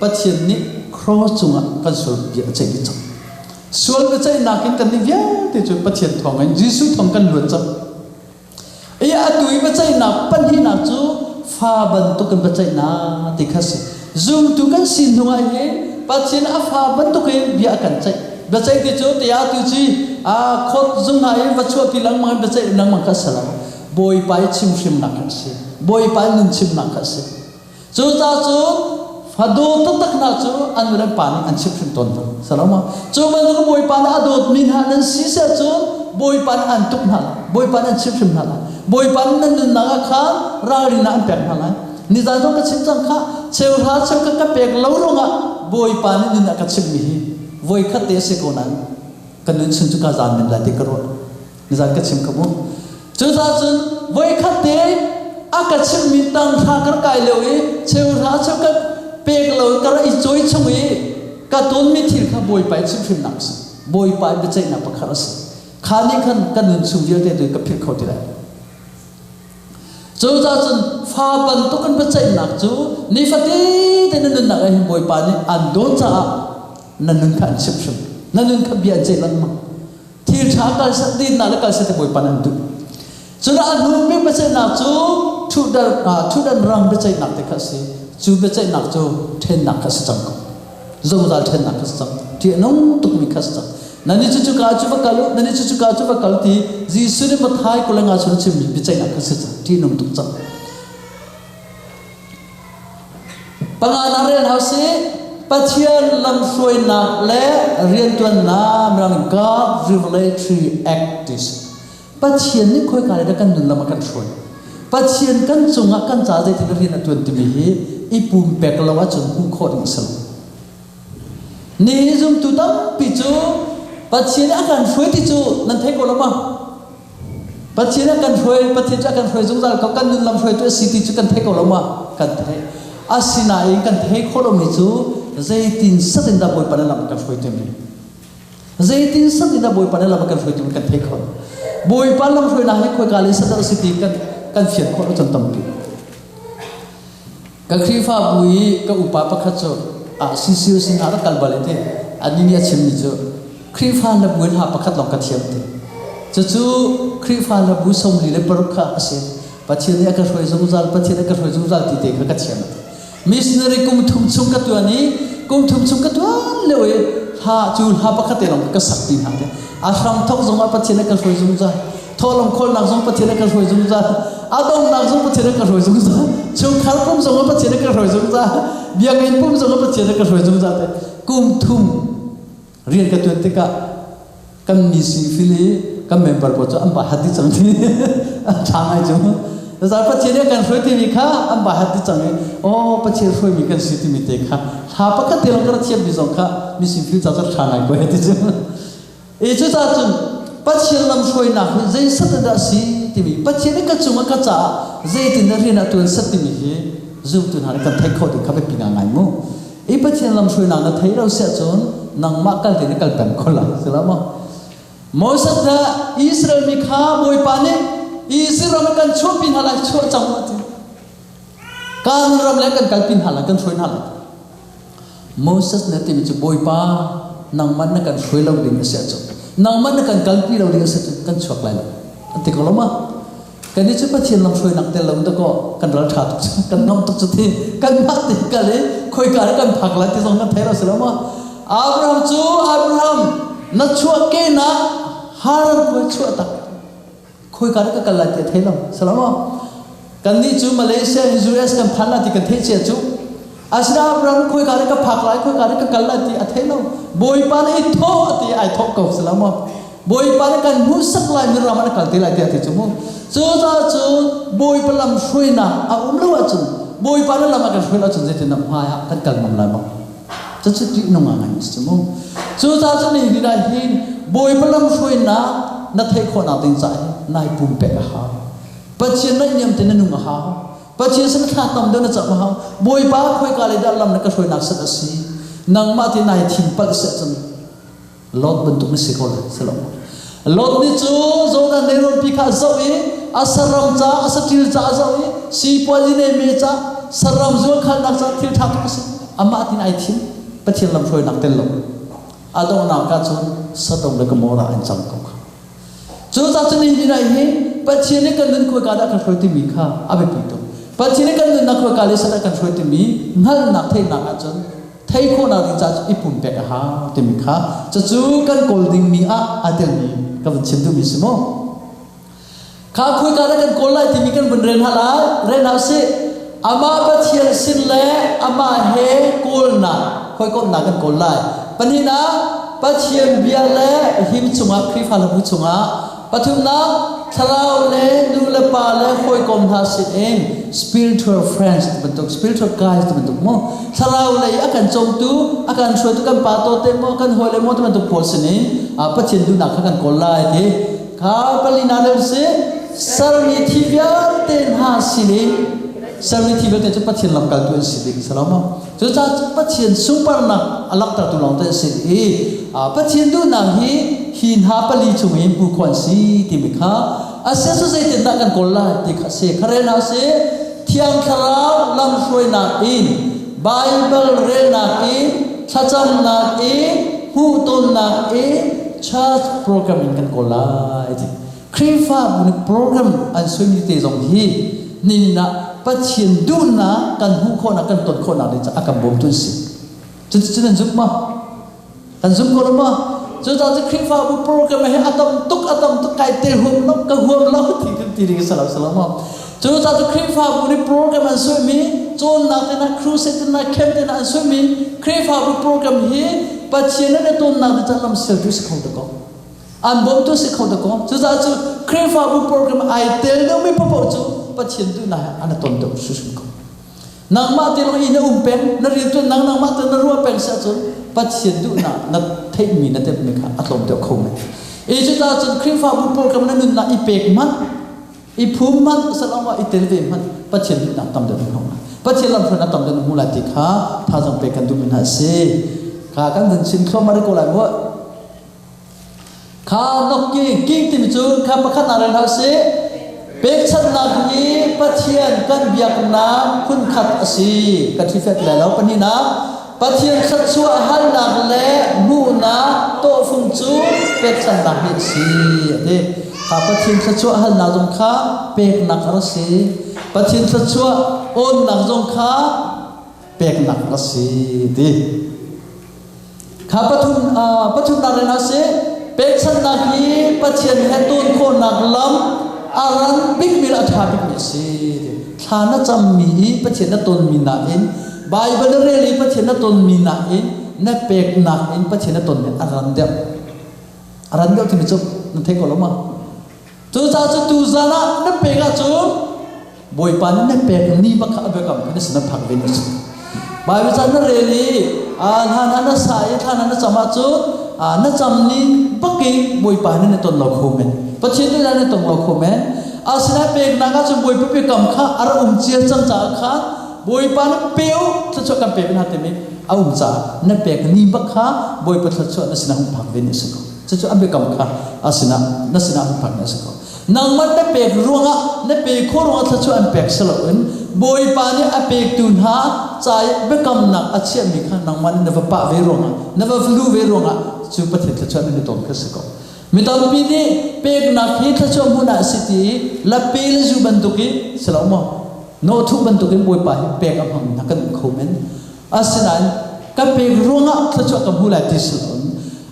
ปัจเจียนนี้ครอสจงกันส่วนเบียใจกิจส่วนก็ใจนักกันนี่เบียที่จุดประเทศทองกันยิสุทองกันล้วนจังไอ้อาตุยประใจนักปัญหานักจูฟ้าบันตุกันประใจนักที่ข้าศึกจุ่มตุกันสินหัวเย่ปัจเจนอาฟ้าบันตุกันเบียกันใจประใจที่จุดที่อาตุจีขดจุ่มหายวัชวกิลังมันประใจนังมันข้าศึกบอยไปชิมนักข้าศึกบอยไปนุนชิมนักข้าศึกจุดจ้าจุดฟาดูตักนักจูอันนั้นปานีอันชิบชิมต้นสลามะจูมันก็บอยปานอดูมินหานั้นซีเซจูบอยปานอันตุกนั่นบอยปานอันชิบชิมนั่นบอยปานนั้นนักข้ารารินันเปียกนั่นนิจาต้องกชิมจังข้าเชื่อราเชื่อก็เปียกเล่าลงอ่ะบอยปานนี่นักชิมมีบอยขัดเตะสิโกนันกันนึกชิมจุกาจานเป็นไรที่กระโดดนิจาก็ชิมขบุจูจ้าจูบอยขัดเตะอากาศชิมมีตังทากระไกเลยเชื่อราเชื่อก็เปกเราก็ไอ้จอยช่วยก็ต้นมิถิลข้าบอยไปชิมชิมนักสิบอยไปเป็นใจนักประคารสิขานี้กันนึกสุเดียวเดียวกับพิษเขาที่ไรจูจ้าจนฟ้าบันตุกันเป็นใจนักจูนี่ฟัดดีแต่นั่นนักไอ้บอยไปนี่อันโดนจ้านั่นนึกขันชิมชิมนั่นนึกขับเบียดใจลันมาที่ชาการสักดินนั่นก็เสด็จบอยไปนั่นดูจนอันนู้นไม่เป็นใจนักจูทุดันรังเป็นใจนักแต่ข้าสิจูเบใจนักจูเทนนักขัดจังก็จงจัลเทนนักขัดจังที่น้องตุกมีขัดจังนั่นนี่จู่ๆกาจูบักกัลนั่นนี่จู่ๆกาจูบักกัลที่จีสุริมาท้ายกุลังอาชุนชิมเบใจนักขัดจังที่น้องตุกจังปังอานาเรียนเอาสิปัจเจียนลำสวยนักและเรียนตัวน้ำรัง God Revelatory Acts ปัจเจียนนี่ค่อยการได้กันดุลละมากันสวยปัจเจียนกันจงกันจ่าใจที่เรียนตัวที่มีอีปุ่มเปกลาวจนหูโคตรมิสลนี่จุ่มตุดัมปิจูปัจเจียนอาการช่วยที่จูนั่นเทกลาวปัจเจียนอาการช่วยปัจเจียนอาการช่วยจงจ่าเขากันดุลลำช่วยตัวสิทธิจูกันเทกลาวกันเทอาศินาเองกันเทโคตรมิจูใจตินสัตย์ดับบอยปานลำกันช่วยตัวมีใจตินสัตย์ดับบอยปานลำกันช่วยตัวกันเทคนบอยปานลำช่วยน่าให้คุยกันเลยสัตย์สิทธิกันเฟียนคนจนตั้มปีก็ครีฟ้าบุยก็อุปาประคัตโจซิซิวสินหารักกัลบาเลเตอันนี้เนี่ยเชื่อมิโจครีฟ้าละบุยหาประคัตลองกัดเทียมเตจู่ๆครีฟ้าละบุยสมลีเลปรุขะอาศัยปัจเจเนี่ยก็ช่วยจงจัลปัจเจเนี่ยก็ช่วยจงจัลที่เตะก็กัดเทียมมิสเนอรีกุมทุ่มชุมกัดตัวนี้กุมทุ่มชุมกัดตัวเลยหาจูหาประคัตเตลองก็สักตีนหาเตอาชรามทอกจงอาปัจเจเนี่ยก็ช่วยจงจัลทอลงคนนักจงปัจเจเนี่ยก็ช่วยจงจัลอาดงนักจงปัจเจเนี่ยก็ช่วยจงจัลช่วงขารพุ่มจงปัจเจเนี่ยก็ช่วยจงจัลเบียงเงินพุ่มจงปัจเจเนี่ยก็ช่วยจงจัลกุมทุ่มเรียนกันตัวเตกะ กันมีสิ่งฟิลีกันเมมเบอร์ปจอันบาหัดที่จังที่ทางไอ้จุ๊แต่จากประเทศนี้กันช่วยที่มีค่าอันบาหัดที่จังเลยโอ้ประเทศช่วยมีกันสิ่งที่มีเด็กค่ะหาปกติเราก็เทียบมีสองค่ะมีสิ่งฟิลจากทางไอ้ก็เห็นที่จุ๊จุดจากจุดประเทศลำช่วยหนักใจสัตย์ดัชนีที่มีประเทศนี้ก็จุ่มก็จ่าใจที่นั่นเรียนตัวสัตย์ที่มีจุดตัวนั้นกันไทยเขาถึงเขาไปปีงานมั้งไอ้ประเทศลำช่วยหนักนั่นไทยเราเสียจนนังมากกันที่นี่กันเป็นคนละใช่ไหมโมเสสอิสราเอลมีข้าบอยปานีอิสราเอลกันช่วยพินหาลัยช่วยจังหวัดการรำเล่กันกันพินหาลัยกันช่วยหาลัยโมเสสเนี่ยที่มีจุดบอยปานังมันกันช่วยเราดิ้งเสียจนนังมันกันกันพิเราดิ้งเสียจนกันช่วยอะไรอันที่ก็รู้มั้ยกันนี่จุดประเทศลำช่วยนักเตะเราต้องก็กันรัฐาตุกันน้องตุกจุดที่กันมาติกันเลยคอยการกันผักละที่สองกันไทยเราเสียมั้ยอับราฮัมนัดช่วยเกณฑ์ฮารันช่วยช่วยตักคุยกันก็กันละที่ไทยเราสลามกันนี่จูมาเลเซียอินโดนีเซียกันพันละที่กันเทเชียจูอาชราบรัมคุยกันก็พักไล่คุยกันก็กันละที่ไทยเราบอยปานไอ้ท้อที่ไอ้ท้อก็สลามบอยปานกันมุสักไล่มีรามันกันที่ละที่จูมั้งจูจ้าจูบอยปานลำช่วยนะรู้ว่าจูบอยปานลำกันช่วยเราจูเจตินน้ำหายกันกันมั่งละมั้งจะจุดที่น้องงานนี้จูมั้งจูจ้าจูนี่ดีได้หินบอยปานลำช่วยนะนัดให้คนเอาติงใจนายปุ่มเป็ดหาปัจจัยนั้นยังเต็นนุ่งหาปัจจัยสังขารตำเดินจับมาบอยป้าคุยกันเลยดัลลัมนักช่วยนักสัตย์สีนังมาที่นายทิมปักเสียจนลอดบรรทุกไม่สิคนสลบลอดนี่จูโจนันเนรุนพิฆาตเจ้าอีอาสรำจ้าอาสติลจ้าเจ้าอีสีปวดนี่เมจ้าสรำจูขันนักจ้าทิลทักกุศลอามาที่นายทิมปัจจัยลำช่วยนักเต็นลงอาดงนักการชนสะดมเล็กโมราอันจังกงจูจ้าจุนี่ดีได้เห็นปัจจัยนี้กันนึกคุยกันได้กันช่วยที่มีค่าอาเบปิโตปัจจัยนี้กันนึกนักคุยกันเลยสักกันช่วยที่มีนั่นนักเทนักอาจารย์ไทยคนอะไรจะอีปุ่นเป็ดหาที่มีค่าจะจูกันโกลดิ้งมีอาเดลมีกับเช่นตัวมีสมองข้าคุยกันได้กันโกลไลที่มีกันบนเรนฮาลาเรนฮาสิอามาปัจจัยสินเล่อามาเฮโกลน่ะคุยกันนักกันโกลไลปัญหาปัจจัยเบียเล่หิมจุงอาคริฟาลบุจุงอาปัจจุบันทาราวเล่ดูเล่ปาเล่คุยกันหาสิเอง spiritual friends เป็นตัว spiritual guys เป็นตัวมั้งทาราวเล่อาการจงตูอาการช่วยตัวกันปาโตเตมกันหัวเล่มตัวเป็นตัว person เองปัจจัยดูนักกันโกลไลที่ข้าปลินาเลเซ่สารมีที่เบียเต็นหาสิเลสารมีที่เบียเต็นจะปัจจัยลำกันตัวสิเลสลามะจะจะปัจจัยสุปาร์นักอลักตระตุลองเตสิเลปัจจัยดูนักฮีหินหาปลีชุมเอ็มผู้คนสีที่มีค่าอาศัยสุดใจติดนักกันโกลาที่ข้าเสกเรนาเสเที่ยงคราวลำช่วยนักอินไบเบิลเรนักอินชัดจำนักอินหูตุนนักอินชาร์จโปรแกรมกันโกลาที่ครีฟ้าบุญโปรแกรมอันสวยมีเตจงฮีนี่นะปัจจัยดูนักกันหูคนนักกันต้นคนนักนี่จะอาการบ่มตุนสิจุดนั้นจุดมากันจุดคนมาจุดนั้นครีฟ้าบุญโปรแกรมให้อาตมตุกไก่เตะหัวน้องกับหัวเราที่กันตีกันสลับมาจุดนั้นครีฟ้าบุญโปรแกรมอันสวยมีโจนนักเตนะครูเซตนะเข้มเตนะอันสวยมีครีฟ้าบุญโปรแกรมฮีปัจจัยนั้นต้นนักจะลำเสด็จเข้าตะกอนอันบ่มตุสิเข้าตะกอนจุดนั้นครีฟ้าบุญโปรแกรมไอเตลเราไม่พบจุปัจจัยดูนะอันต้นตัวสุสุขนางมาเตลอินเป็นนรีตุนนางมาเตลนรัวเป็นเสียจนปัจจัยดูนะนัดเทมีนัดเทมีค่ะอัตลมเดียวคงเลยจุดนั้นครีฟ้าบุญโปรแกรมนั้นนะอีเปกมันอีภูมิมันสลามว่าอีเตลเวมันปัจจัยดูนะต้นเดียวคงปัจจัยลำพูนต้นเดียวมูลติค่ะถ้าจงเปกันดูมินาเซข้ากันถึงสิ่งเข้ามาได้ก็เลยว่าข้านกกิ้งติมจูข้าประคันอะไรนะเซเป็กชันนักนี้ปัจเจียนกันเบียกน้ำคุณขัดสีกันที่เฟตแล้วปนี้นะปัจเจียนขัดชัวหันนักเละมูนะโตฟุงจูเป็กชันนักนี้สีเด็กข้าปัจเจียนขัดชัวหันนักจงข้าเป็กนักรัสีปัจเจียนขัดชัวโอนนักจงข้าเป็กนักรัสีเด็กข้าปัจจุนักเรนัสีเป็กชันนักนี้ปัจเจียนเหตุนโคนนักล้ำอารันบิ๊กมิลอาชาบิ๊กมิสิฐานะจำมีปัจเจนตนมีนาเองไบเบิลเรลีปัจเจนตนมีนาเองนับเป็กนักเองปัจเจนตนอารันเดียบ อารันเดียวที่มิจุนั่นเทก็ลงมาจูจ้าจูตูจานะนั่นเปกจูบอยปานนั่นเปกนี่บักขับเบกัมนี่สนับผักเวนิสบายวิจารณ์นั่นเรื่องนี้ท่านนั้นสายท่านนั้นจำมาจูนั่นจำนี่บักกี้บอยปานนี่ต้นหลอกโคเมนปัจจุบันนี่ต้นหลอกโคเมนสนับเปกนักจูบอยเปกกัมข้าอารัเจียจังจ้าข้าบอยปานเปียวถ้าชอบกันเปกนั่นเต็มจ้านั่นเปกนี่บักข้าบอยปานถ้าชอบนั่นสนับผักเวนิสก็จะชอบเปกกัมข้าสนับนั่นสนับผักเวนิสก็นางมันได้เปกรวงอ่ะได้เปกโครวงถ้าชวนเปกสลับกันบอยปานี่อเปกตุนหาใจเบกำนักอาเชียมีขันนางมันเนวปะเวรวงอ่ะเนวฟลูเวรวงอ่ะจูปฏิถ้าชวนนี่ตรงกันสักคนมิตรปีนี้เปกนักที่ถ้าชวนมุนาสิทธิละเปลจูบันตุกิสลับมั้งโนทุบันตุกิบอยปาเปกอภังนักกันโคเมนอาศัยนั้นกับเปกรวงอ่ะถ้าชวนกับมุนาที่สุด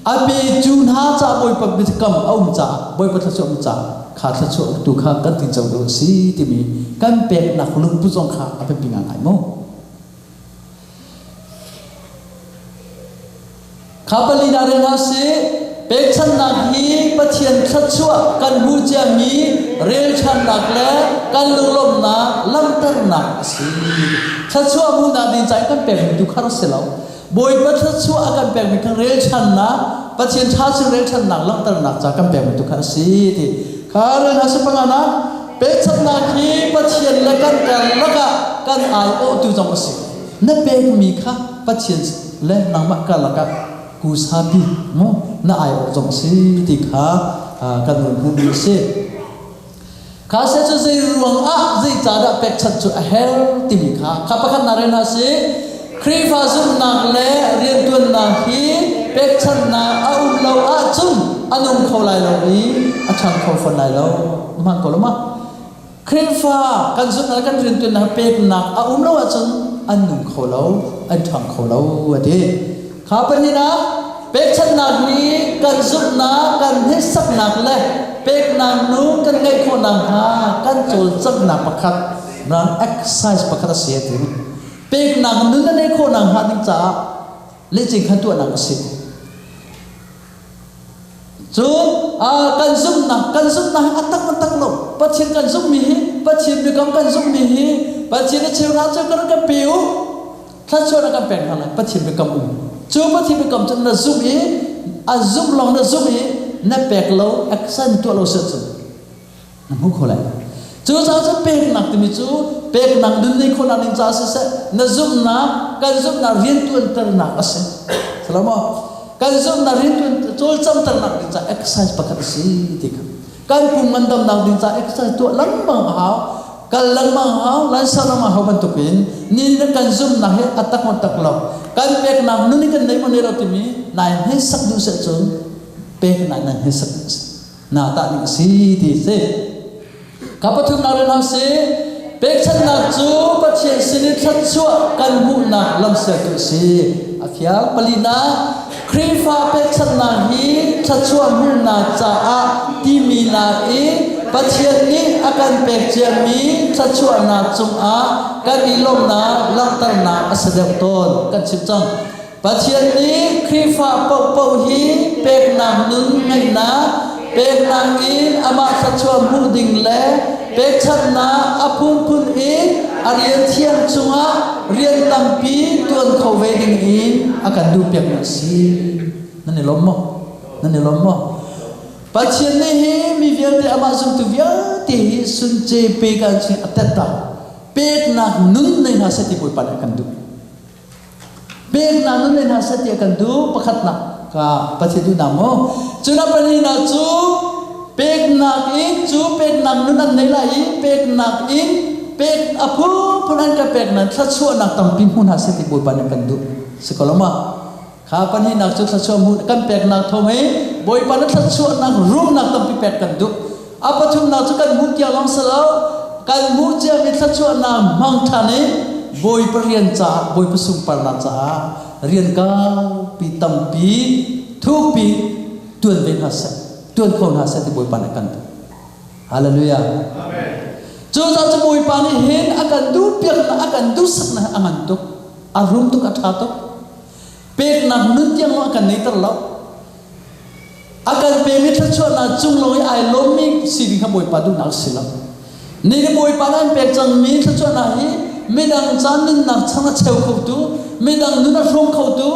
อเปกจุนหาจ่าบอยปะบิดกำเอาจ่าบอยปะถ้าชวนจ่าข้าทศตุข้ากันติดจำดูสิที่มีกันเป็ดนักลุงผู้ทรงข้าเอาไปปีงานไหนมั้งข้าพลีนาเรนัสิเป็ดฉันนักฮีปะเทียนทัดชั่วกันบูเจมีเรียลฉันนักเล่กันลุงลมนาลำตันนักสิทัดชั่วมูนาดินใจกันเป็ดมีดูข้ารถเสียแล้วบอยปะทัดชั่วกันเป็ดมีกันเรียลฉันนะปะเทียนทัดชั่วเรียลฉันนักลำตันนักจากกันเป็ดมีดูข้ารถสิที่karena hasil penganan pecat lagi pasien lekan lega kan ayo tu jam sih nape mika pasien le nama kalaka kusabi mo na ayo jam sih tika kan rumah sih kasih tu saya ruang saya cara pecat tu hel timika kapakan narena sih krifazum nakle rientun nahi pecat na lau acun anum kau lai lau ini acang kau fon lai lau mang kau lemah krifa kan sudah kan rientun nah pek nak lau acun anum kau lau acang kau lau ade kapan ni nak pecat nak ni kan sudah kan hisap nak le pek nak nu kan ngai kau nak ha kan jol cak nak pakat nak exercise pakat asyik tu pek nak nu kan ngai kau nak ha ni cak leceh kan tu nak asyik Jun, kan zoom nah atak lo. Pachin kan zoom mihi, pachin become kan zoom mihi, pachin cewek raja kan piu, raja kan pen halai, pachin become Coba pachin become tu na zoom i, zoom long na zoom i, na pek lo, action tu lo sesu. Namu kolai. Coba saja pek nak tu micu, pek nak dunia konan yang jasa se, na zoom na, kan zoom na rientu enter nak ase. Selama kan zoom na rientu Jol jam ternak dinca exercise pakai sih tiga. Kan pemandam nak dinca exercise tu lambang hau, kan lambang hau, lansa lambang hau bentukin. Ni kan zoom nak atak montak lau. Kan pek nak nuni kan dari mana roti mi, naik hesak du secun, pek naik hesak. Nah tak ni sih di se. Kapatum nak renau se, pek chan nak tu pacien sini tercuak kan bu nak lam secun se. Akhir pelina. Krifa pecat nahi tercuak muna caa dimina pasien ni akan pekjami tercuak na cuma kan ilom na lantar na asadam ton kan cipcang pasien ni krifa pau hi pek na nun ngai na pek nangin ama tercuak muding le pecat na apun pun arian tiang cuma rian tampi tuan kau wedding akan dupiak nasi nani lomo pasien ni mi viante amazon tu viante sunce pekan si ateta pek nak nun nei nasati poi pada akan du pek nak nun nei nasati akan du pakat nak ka pasien tu namo cuna pani na cu pek nak cu pek nak nun nei lai pek nak pek apu punan ka pek nan tercuak nak tamping pun nasati poi pada akan du sekolah mah kapan ni nak cuci semua kan pek nak thomai boy pada tercuak nak room nak tampi pek kan du apa tu nak cuci kan mutia long selau kan mutia ni tercuak nak mang thane boy perian ca boy pesumpar nak ca rian kau pi tampi thu pi tuan ven haset tuan kau haset di boy pada kan du haleluya amen cuci boy pada hen akan du pek akan du sak na angan tu arum tu kata tu pek nak nun yang akan ni terlalu อาการเป็นมิตรชนน่ะจุงลงไอ้ล้มมีสิ่งขโมยปาดูนักสิละนี่ขโมยปานั้นเป็นจังมิตรชนน่ะฮีไม่ดังจานนึงนักช่างเชี่ยวเขาดูไม่ดังนึกนักร้องเขาดู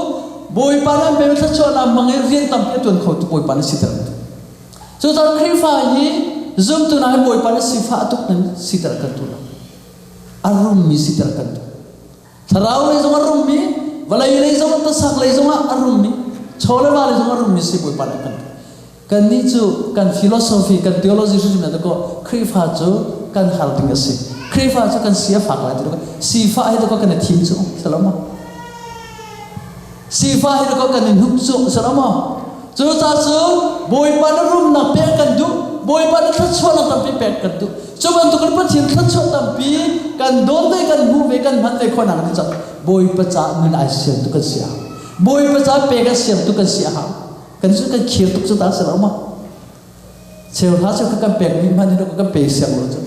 บอยปานั้นเป็นมิตรชนน่ะมังเรียนตามเพื่อนเขาดูบอยปานั้นสิตระจุดนั้นคริฟ้าฮีซุ่มตัวนั้นบอยปานั้นสิฟ้าตุกนั้นสิตระกันตัวละอารมณ์มีสิตระกันตัวถ้าเราเลยจงอารมณ์มีเวลาอยู่เลยจงตัดสักเลยจงอารมณ์มีชอลเลยว่าเลยจงอารมณ์มีสิบอยปานั้นกันนี่จูกันฟิโลโซฟีกันทีโอโลจีจุดนี้ตัวก็คริฟ้าจูกันฮาร์ดิงสิคริฟ้าจูกันเสียฝากอะไรตัวก็สีฟ้าให้ตัวก็กันทีมจูสลามสีฟ้าให้ตัวก็กันหุบจูสลามจูจ้าจูบอยปานั้นรุมนับเปียกันดูบอยปานั้นทัชชวนนับเปียกันดูจูบันตุกันพัดทิ้งทัชชวนนับเปียกันโดนได้กันมูเวกันมันได้คนนั้นจับบอยปัจจัยมันไอเสียตุกันเสียบอยปัจจัยเปียกันเสียตุกันเสียหากันสุดกันเขียวตุกสุดท้ายสลามเชี่ยวท้าเชี่ยวกันเปียกมีมันนี่เรากันเปียกเสียงเราจู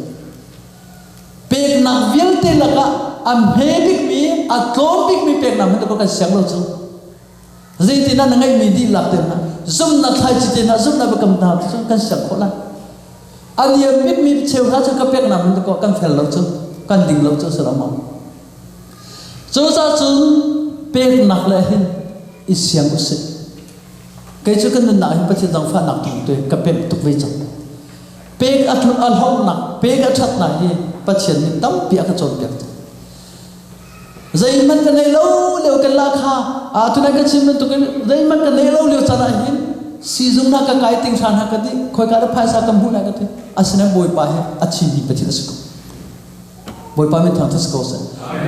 เปียกนักเวียนเตลักะอันเฮบิกมีอัตโตบิกมีเปียกนักมันเรากันเสียงเราจูจีติน่าหนังไอ้มีดีหลักเต็มนะซุ่มนักไทยจีติน่าซุ่มนักประกำตาซุ่มกันเสียงคนละอันนี้บิกมีเชี่ยวท้าเชี่ยวกันเปียกนักมันเรากันเฟลเราจูกันดิ่งเราจูสลามจูจ้าจูเปียกนักเลยอิเสียงอุสิเกิดจากนั้นนักปัจจัยต่างฝ่ายนักทั้งตัวกับเป็นทุกวิจัยเป็กอัฐอัลฮอกนักเป็กอัฐนักที่ปัจจัยนี้ตั้มเปียกจนเปียกใจมันกันในเล่าเลี้ยวกันราคาทุนกันชิมมันตุกันใจมันกันในเล่าเลี้ยวจะได้ยินซีซุ่มนักก็ไกลติงชานักก็ดีคอยการพายสากำบุญนักก็ดีอาศัยบอยปาเหอัจฉริปัจจัยสกุลบอยปาไม่ทำทัศกโส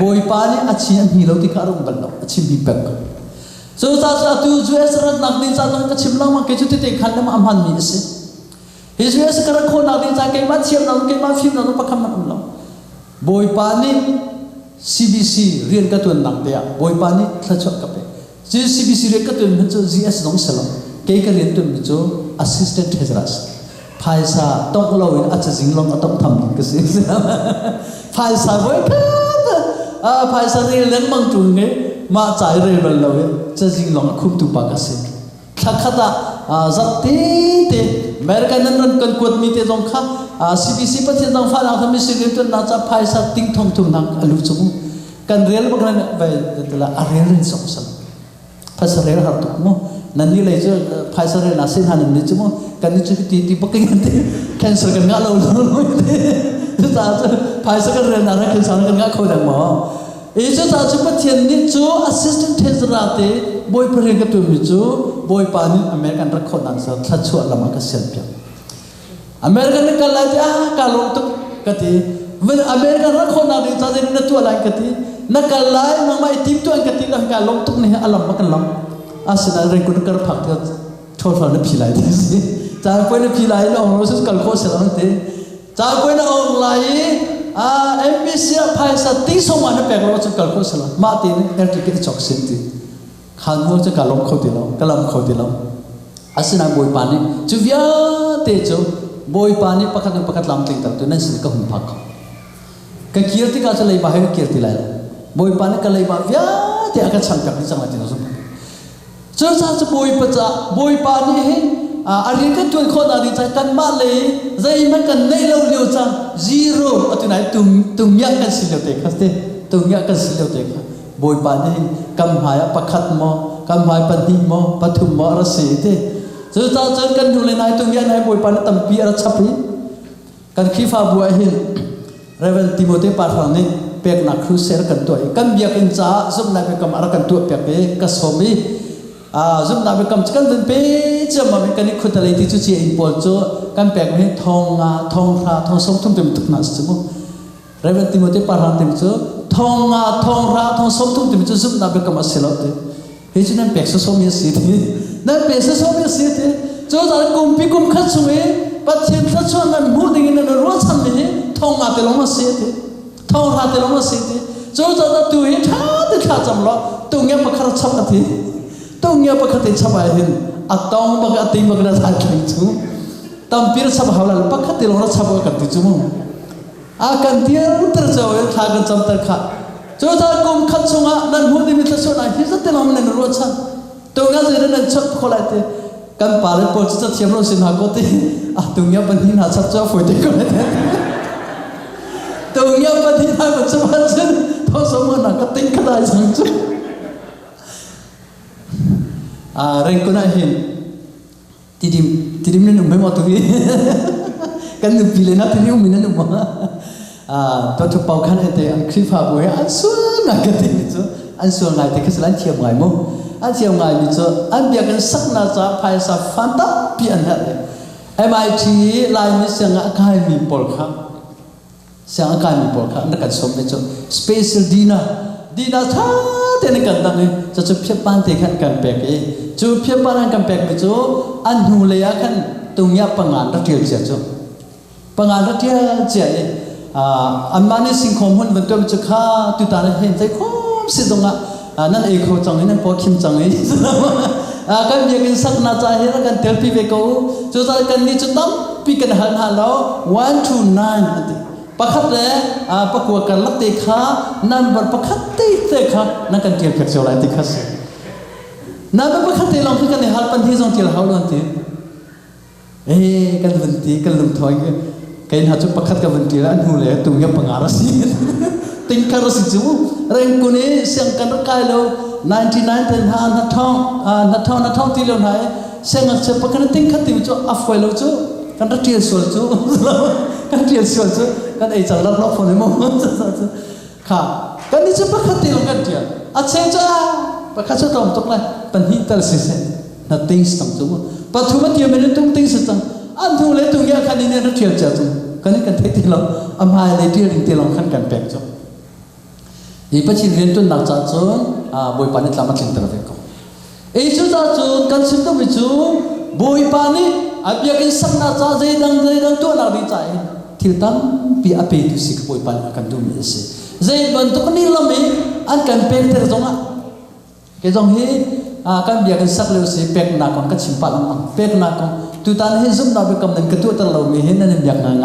บอยปาเนี่ยอัจฉริมีเราที่การุงบัลลังอัจฉริเป็กso saat itu jual serat nak dicatat ke cimlang mak kecuali tekan nama amhan misi. Hizjual sekarang kau nak dicatat kemat siap nak kemat film nak pakai mana? Boy pani CBC rian katuan nak dia. Boy pani tercok kape. Jadi CBC rian katuan macam GS dong selam. Kaya rian tu macam assistant headras. Paisa tong lawin aja jinglong atau tham kesi. Paisa boy kan. Paisa rian leng mang tunge. มาใจเรื่องเราเลยจะจริงหลงคุ้มตุปากเสียข้าข้าตาจัดตีเตะเมื่อกันนั้นกันกวดมีเตะตรงข้าCBC ประเทศต่างฝ่ายเราทำให้สิ่งที่ตัวน่าจะพายสัตติ้งทองทุ่มนักอลุจมูกันเรียนบางนั้นไปแต่ละเรียนสองสันภาษาเรียนหาตุกมั้งนั่นนี่เลยจะพายสัตเรียนอาเซียนหันนี่จมูกันนี่จะตีปักกันเตะแคนเซิลกันงาเราเลยแต่จะพายสัตเรียนอะไรแคนเซิลกันงาเขาดังมั้งitu tak cepat tiada tu assistant teacher boy pergi tu micu boy pani American record answer tercuat lama keselpian American ni kalau dia kalau tu kati American record nanti jadi ni tu lain kati nak kalau nama itu tu kati lah kalau tu ni alam makan lam asal record kerpak tu thor ni pilai tu jadi pun ni pilai ni orang tu kalau kau selang tu jadi pun orang lain MBC apa sahaja tisu mana pegawai tu kalau kau salah mati ni RTK cok senti kamu tu kalau kau dilam asalnya boy pani cuvia tejo boy pani pakat lam tinggal tu nanti kau humpak kekirti kau lagi bahaya kekirti lain boy pani kalau lagi bahaya dia akan sangkap ni sangat jelas so boy pani hari kan tuan kau dari kan malay, jadi macam nelau liu cang zero atau naik tunggak kan silau teka, tunggak kan silau teka. Boy pani kamhaya pakat mo, kamhaya pandi mo, patum mo rasi itu. Jadi tak kan dulu naik tunggak naik boy pani tampi ada capi. Kan kifa buahin, Reverend Timothy Parham ni pek nak kruser kan tuai. Kan biar kinca sebenarnya kamar kan tuai pek kasomi. Zoom nak berkam cakap dan pejam kami kan ikut dalam itu cuci impor tu kan pek ni thong som thum tem tuk nas cemu. Reverend Timothy Parham tem tu thong som thum tem tu zoom nak berkam aselot tu. Hiji nan pek som ya sih tu, nan pek som ya sih tu. Jo dalam kumpi kum kat sungai, patien tak cuan nan mu dengan nan ruas sambil thong telong masih tu, telong masih tu. Jo dalam tu ini thad jam lo, tu nggak pakar cap nanti. Tunggu apa kata cabahin, atau apa kata yang berkata sahaja itu, tampil sabah halal, apa kata orang sabah kata itu mu, akan dia terjauh thagan jam terkah, jodoh kum kat sunga dan mudi mitra sunga, hizat telah menerusan, tunggu saja dan cak kolate, กันป่าเลยปวดจะเทียมเราสินหาก็ตีตรงนี้ปัญหาชัดเจนฝอยตีก็เลยตรงนี้ปัญหามันจะมาเช่นท้องสมนักก็ติ้งก็ได้สังจุเรื่องก็น่าเห็นทีดิมนี่หนุ่มไม่หมดตรงนี้กันหนุ่มปีเลยนะทีนี้อุ้มนี่หนุ่มตัวทุบเป่าขันเตะอันคลิปภาพไว้อันส่วนนักก็ติ้งมิจูอันส่วนไงแต่ก็สลันเทียมไงมั้งอันเทียมไงมิจูอันเบียกันสักนาจะภายสักฟันตับเปลี่ยนอะไรMIT ลายนี้เสียงอากาศมีปอลครับเสียงอากาศมีปอลครับนักการสมเป็นจุ special dinner ท่าเต็นกันตั้งนี้จะจุดเพียบปานเทขันกันแปลกจุดเพียบปานกันแปลกมิจูอันหูเลยขันตรงนี้ปังงานรัฐเทียเจ้าจุปังงานรัฐเทียเจ้าอันมาเนี่ยสิ่งของมันเป็นตัวมิจูข้าตุตาเห็นใจคุ้มสิตรงนั่นเองเขาจังนี้นั่นพอคิมจังนี้กันเบียกันสักนาจาเฮรักันเทลปีเวกูจุดกันนี่จุดตั้มปีกันหันหันแล้ว 1 to 9นั่นประคัดเลยประกวดกันลักติขานั่นบัดประคัดตีเตะขานั่นกันเกี่ยวกับเจ้าอะไรติขาสินั่นบัดประคัดตีลองขึ้นกันในหันปันที่จงเกี่ยวเขาล้วนตีกันวันตีกันลุมถอยกันหาจุดประคัดกันวันตีแล้วอันหูเลยตุงยับปังอาราสิติงคาราสิจูเรื่องกูนี้เสียงกันรักใครแล้ว99เป็นหานัทท่องที่เราไหนเสียงอักเสบกันติ้งขัดติวจูอัฟไว้แล้วจูกันรักเทียนสวนจูกันเทียนสวนจูกันไอ้จังรับฝนให้มั่งค่ะกันนี่จะประคัดติวกันเทียนอัดเสียงจ้าประคัดจะตรงตรงไหนปัญหาแต่ละสิ่งนั่นติ้งสังจูปัจจุบันที่มันเป็นตุ้งติ้งสังอันทุเรศตุ้งยาคันนี้เนี่ยรักเทียนจ้าจูกันนี่กันเทติเราอามาเลยที่ริงที่เราขันกันแปลกจูอีปัจจุบันตัวนักจัดจูบอยปานิตลามาถึงตระเวกจุดจัดจูกันสิ่งตัวมิจูบอยปานิอาเบียกันสักนาจัดใจดังตัวนักดีใจที่ตั้มปีอาเปิดุสิกบอยปานิกันดูมีสิใจบันทุกนี่ละมีอันกันเป็นเตอร์จงอ่ะแกจงฮีกันเบียกันสักเลวสิเป็กนักคนก็ชิมปาลังเป็กนักคนตัวตานฮีซุ่มนับไปกำนันกระตัวตะเรามีเห็นนั่นเบียกงาน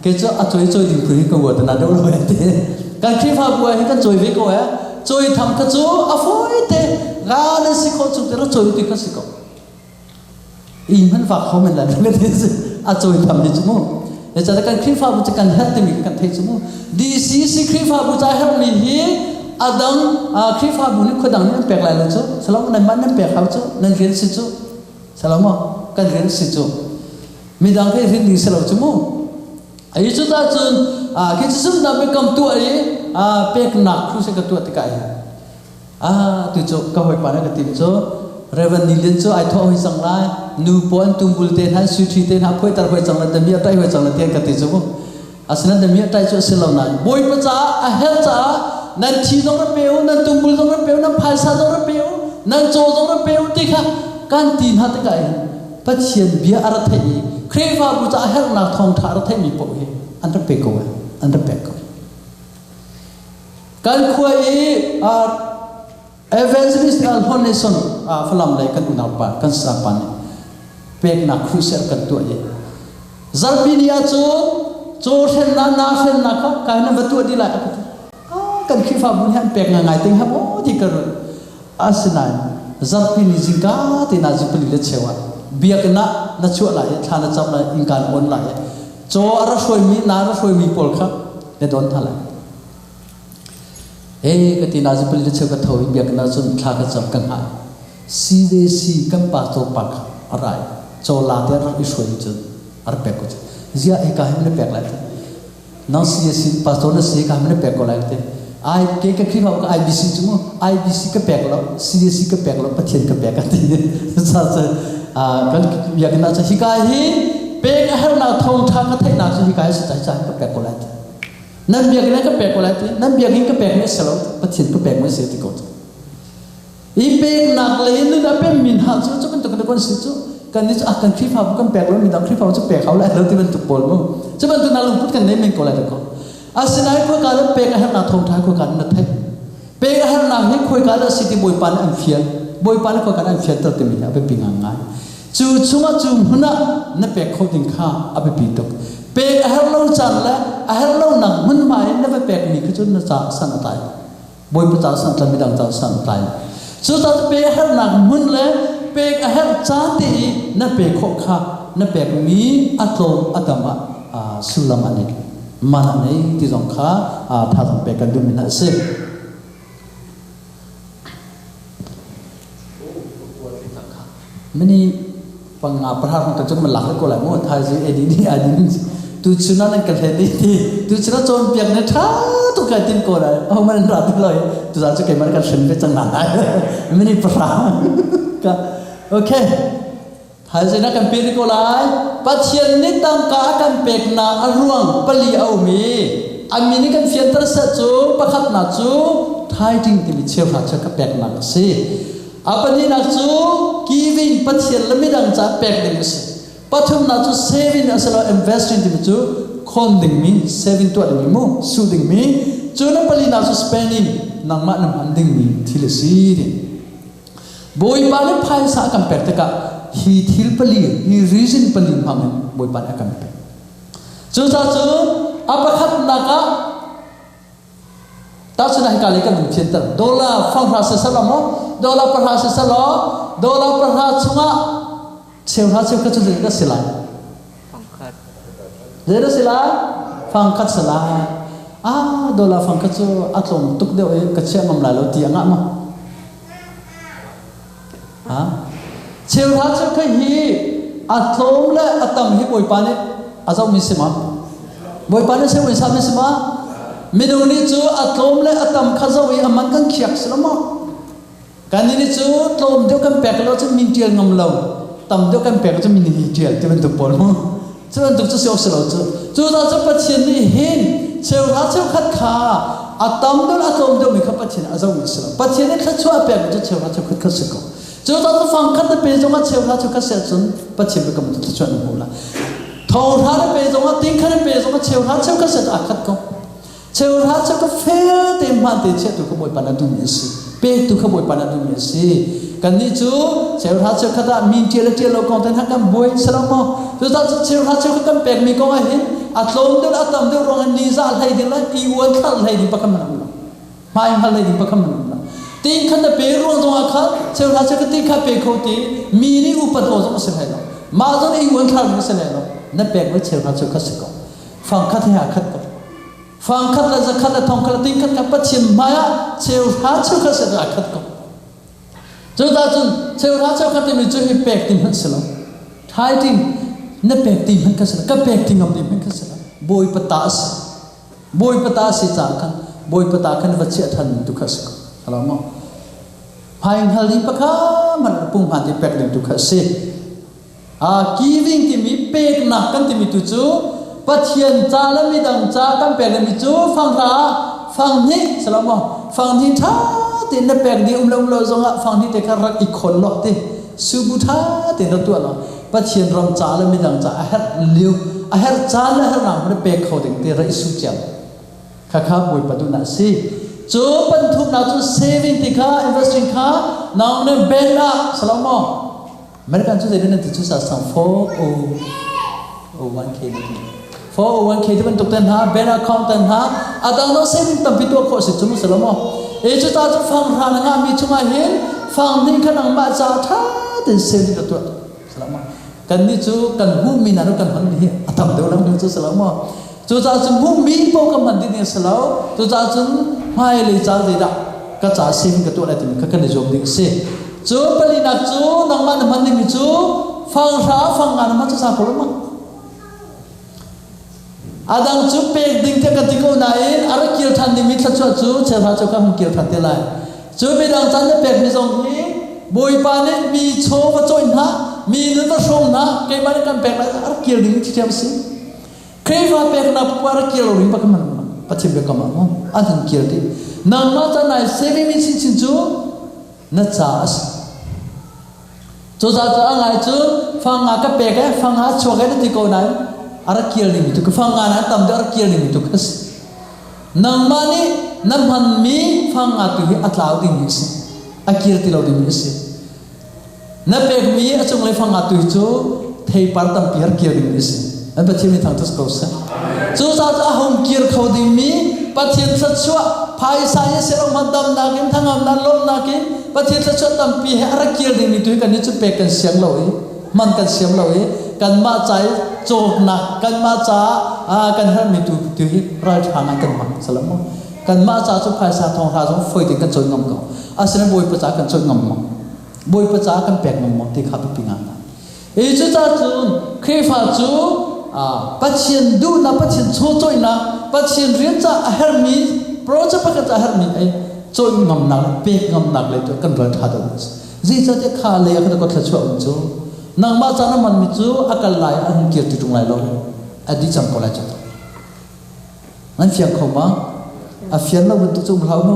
แกจะอัดช่วยดิ้งคุยกับวัวแต่นั่นเดี๋ยวเราเห็นกันคลิปภาพวัวให้กันช่วยวิโก้ช่วยทำกระจูอฟอยเตะงานสิเขาจุดเดียวช่วยติดกันสิเขาอีมันฝากเขาเหมือนกันไม่ได้สิช่วยทำดิจุโม่เดี๋ยวจะกันคลิปภาพบุจะกันเฮ็ดติมิกันเทจุโม่ดีสิคลิปภาพบุจะเฮ็ดมีฮีดังคลิปภาพบุนี่คนดังนี่แปลกหลายเลยจุสลามนั่นมันนั่นแปลกเขาจุนั่นเรียนสิจุสลามกันเรียนสิจุมีดังแค่เรียนดีสลามจุโม่ไอ้จุดนั้นจุนคิดซึ่งนับเป็นคำตัวนี้เป็กนักครูเสกตัวติกายตุโจก็หอยปานกันติโจเรวันนิลินโจไอทอหอยสังไลนูปอนตุมบุลเตนฮันสุชีเตนฮับหอยตาหอยสังไลเดมีอะไรหอยสังไลเทียนกันติโจอาศัยนั้นเดมีอะไรโจเสลาวนายบอยประจ้าเฮลจ้านั่นชีจงระเปียวนั่นตุมบุลจงระเปียวนั่นภายซาจงระเปียวนั่นโจจงระเปียวติค่ะการตีนฮัตติกายปัจเจียนเบียอารัตเฮีครีฟ้าบุจ้าเฮลนักทองทารัตเฮมีปกเฮอันดับเปกเอาอันดับเปกเอาการคุยevangelist alhoneson falam lai kan unapa kan sapan pek na crucial kan tu ye zarbinia cho sen na ka kana batu di la kan khifa bun han pek ngai ting ha o ti kar asnai zarpini jinga te na jipli le chewa biak na chu la ye thana chap la inkan on la ye cho ara soi mi na ra soi mi pol kha le don thala cái tin nào chỉ biết chơi cái thổi việc nào chúng ta cái chậm căng hại si căng pa to pa arai cho la te ra isoi chu ar pe ko zia e ka hemne pe lại nó si pa to na si ka hemne pe ko lại ai cái khi mà cái IBC chứ mà IBC cái pe ko si cái pe ko pa thien cái pe ka ti sa cái việc nào chỉ cái hi pe cái hal nào thong tha cái thế nào chỉ cái sẽ chạy cái pe ko lạiนั่นเบียกนั่นก็แปลกอะไรที่นั่นเบียกนี่ก็แปลกไม่เสร็จแล้วประเทศก็แปลกไม่เสร็จที่ก่อนอีเปกนักเลยนี่นะเป็นมินหาจุดเป็นตัวคนสิจุกันนี่จะอาการคลิปภาพก็แปลกแล้วมีดาวคลิปภาพจะแปลกเขาแหละแล้วที่เป็นตัวบอลมั้งจะเป็นตัวนาลุงพูดกันได้ไม่ก่อนอะไรก่อนอาศัยนั้นคุยกันแล้วเปกอาหารนาทงท้ายคุยกันนั่นแท้เปกอาหารนาให้คุยกันแล้วสิที่บอยปานอันเฟียบอยปานคุยกันอันเฟียตัวเต็มที่เอาไปปีงง่ายจู่ช่วงจู่หัวหน้านั่นเปกเขาดึงข้าเอาไปปีตกเปกอาหารเราจันละอาหารเราหนักมันหมายนั่นเป็นเปกมีคือจุดนั่นจะสั่นตายบอยประจาสั่นจะไม่ดังจะสั่นตายสุดท้ายเปกอาหารหนักมันเลย เปกอาเฮลจ้าตีนั่นเปกขกค่ะนั่นเปกมีอัตโตอัตมะสุลามันนี่มันในที่สองค่ะถ้าต้องเปกันดูมินะสิมันนี่ปังอาประหารของกันจนมันหลักแล้วก็หลายมั่วทายสิเอ็ดนี่อันนี้tu cuna nak kerja ni, tu cuna cuma piak ni thah tu kaya tin korai, oh mana ratu loy, tu sahaja kaya mana kan sendiri cengah, ini perang, okay, hasilnya kan pilih kolai, pasien ni tangka akan pekna aruang peli aumi, ami ni kan fiantar satu, pakat naju, thai ting timi cewek aja ke pekna si, apa ni naju, giving pasien lebih dan capek dengan si. Pathum na tu saving asal investing di tu conding mi saving tu ada mi mu shooting mi cuna pali na tu spending nang mak nam handing mi thilasi di boy pale phai sa kam pek taka hi thil pali hi reason pali mang boy pan akam pek chu sa chu apakhat naka ta chuna kali kan center dola fang rasa salamo dola prasa salo dola prasa chunga Cewek cewek tu jadi silai, fangkat, jadi silai, fangkat silai, dola fangkat tu atlom tuk dia kecil memlalu tiang apa, cewek cewek hi atlom le atam hi boy panet, asal misima, boy panet saya misal misima, minuni tu atlom le atam kazawi aman kan kiak selama, kan ini tu atlom dia kan peklo tu mintial ngamlau. Tam dia kan pek tu mini hijau, tu bentuk polmo, tu bentuk tu siok selo tu dah cepat sini hin, cewek kat kha, atam dia atom dia mereka pacien azam selo, pacien ni kacau pek tu cewek kat seko, tu dah tu fangkat tu pejonga cewek kat sesun, pacien mereka betul tu cuan mula, thau thar pejonga tingkar pejonga cewek kat set akat ko, cewek kat fair tempat tu cewek tu kau pada dunia si, pek tu kau pada dunia si. Kan ni tu, cewek hasil kata minti le konten hakam boy selama. Tu tak cewek hasil kata pek mi kau ahin, atlom tu atam tu orang niza lagi dia lah, iwan kal lagi pakam mana, main hal lagi pakam mana. Tingkat tu peruang tu akal, cewek hasil kata tingkat pek kau ti, mini upat orang masih hello, mazon iwan kal masih hello. Nak pek boleh cewek hasil kasih kau, fangkat ni akat kau, fangkat lah zakat lah tongkat tingkat kapat cien maya cewek hasil kasih akat kau. Jadi cewek hasil kata ni jadi pek tim hasil, thai tim, ne pek tim hasil, ke pek tim am tim hasil, boy petas si cakan, boy petakan wajib tan tu hasil, kalau mau, paling hal ini pakam mana pun hati pek tim tu hasil, giving tim ini pek nak kan tim itu tu, pasien jalan midang cakan pek tim itu, fang ni, selama fang ni thai. Tin na pek di umlo zonga fang ni te karak ikon lok te subuta te na tua lo patien rom chala midang cha aher liu aher chala her na pek kho ding te ra isu cham kha boy padu na si cho pan thup na chu saving ti kha investing kha now ne bela salamo american chu de na chu sa sam 401k 401k tu ban tok tan ha bela account tan ha adang no saving tam pitu kho si chu salamo itu tak tu fang hana ngami cuma hin fang ni kan ang macam thah dan seni tu selama kan ni tu kan bumi nanu kan mandi atam tu orang tu selama tu tak tu bumi pun kan mandi ni selau tu tak tu mai le jal tidak kaca sim ketua lagi ni kan jom ding se tu peli nak tu nang mana mandi ni tu fang ngana macam siapa lama Adang tu pek ding te katiko nain ara kil than ni mit chu chu chha chu ka hum kil than te lai chu bedang chan pek ni song ni boy pa ne mi cho ba join ha mi nu ta som na ke ba kan pek la ara kil ding chi cham si ke va pek na pu ara kil ring pa ka man pa chim be ka ma mo adang kil ti nang ma cha nai saving mi sin chin chu na cha as chu cha cha ngai chu phang nga ka pek phang ha chu ga ti ko nai Ara kiel ni itu kefangan atam dia ara kiel ni itu kes. Nang mani namhan mi fanga tu hi atlau ding isi. Akir tilau ding isi. Na pek mi acung le fanga tu itu thei partam piar kiel ding isi. An pachim ni thang tus kausa. Chu sa hom kiel khau ding mi ปัจเจียนสัตว์ชั่วภายสายเสร็จมันดำนากินทั้งอำนาจล้มนากินปัจเจียนสัตว์ชั่วดำปีให้อารักเกียร์ดีมีตัวกันนี่จะเปกันเสียงเรามันกันเสียงเรากันมาใจโจกหนักกันมาจ้ากันให้มีตัวที่รายทางกันมันสลับมั้งกันมาจ้าจะภายสายทองราจงไฟถึงกันจนงำก่ออาศัยบอยประจากันจนงำมั้งบอยประจากันแปลกงำมั้งที่ข้าพปิงานจุดจ้าจุนเคยฟ้าจูปัจเจียนดูนะปัจเจียนโชว์จ้อยนะปัจเจียนเรียนจ้าอาหารมีโปรเจกต์ประกาศอาหารมีจ้อยงำนักเปียกงำนักเลยตัวกันรายทางตัวจีจ้าที่ข้าเลยก็ต้องชัวร์จูนางมาจานะมันมีจูอาการไหลอันเกี่ยวติดตรงไหนลงอดีตจังก็เลยจ้ะนั่นเพียงเขามาเพียงเราเป็นตัวจุ่มเราโน่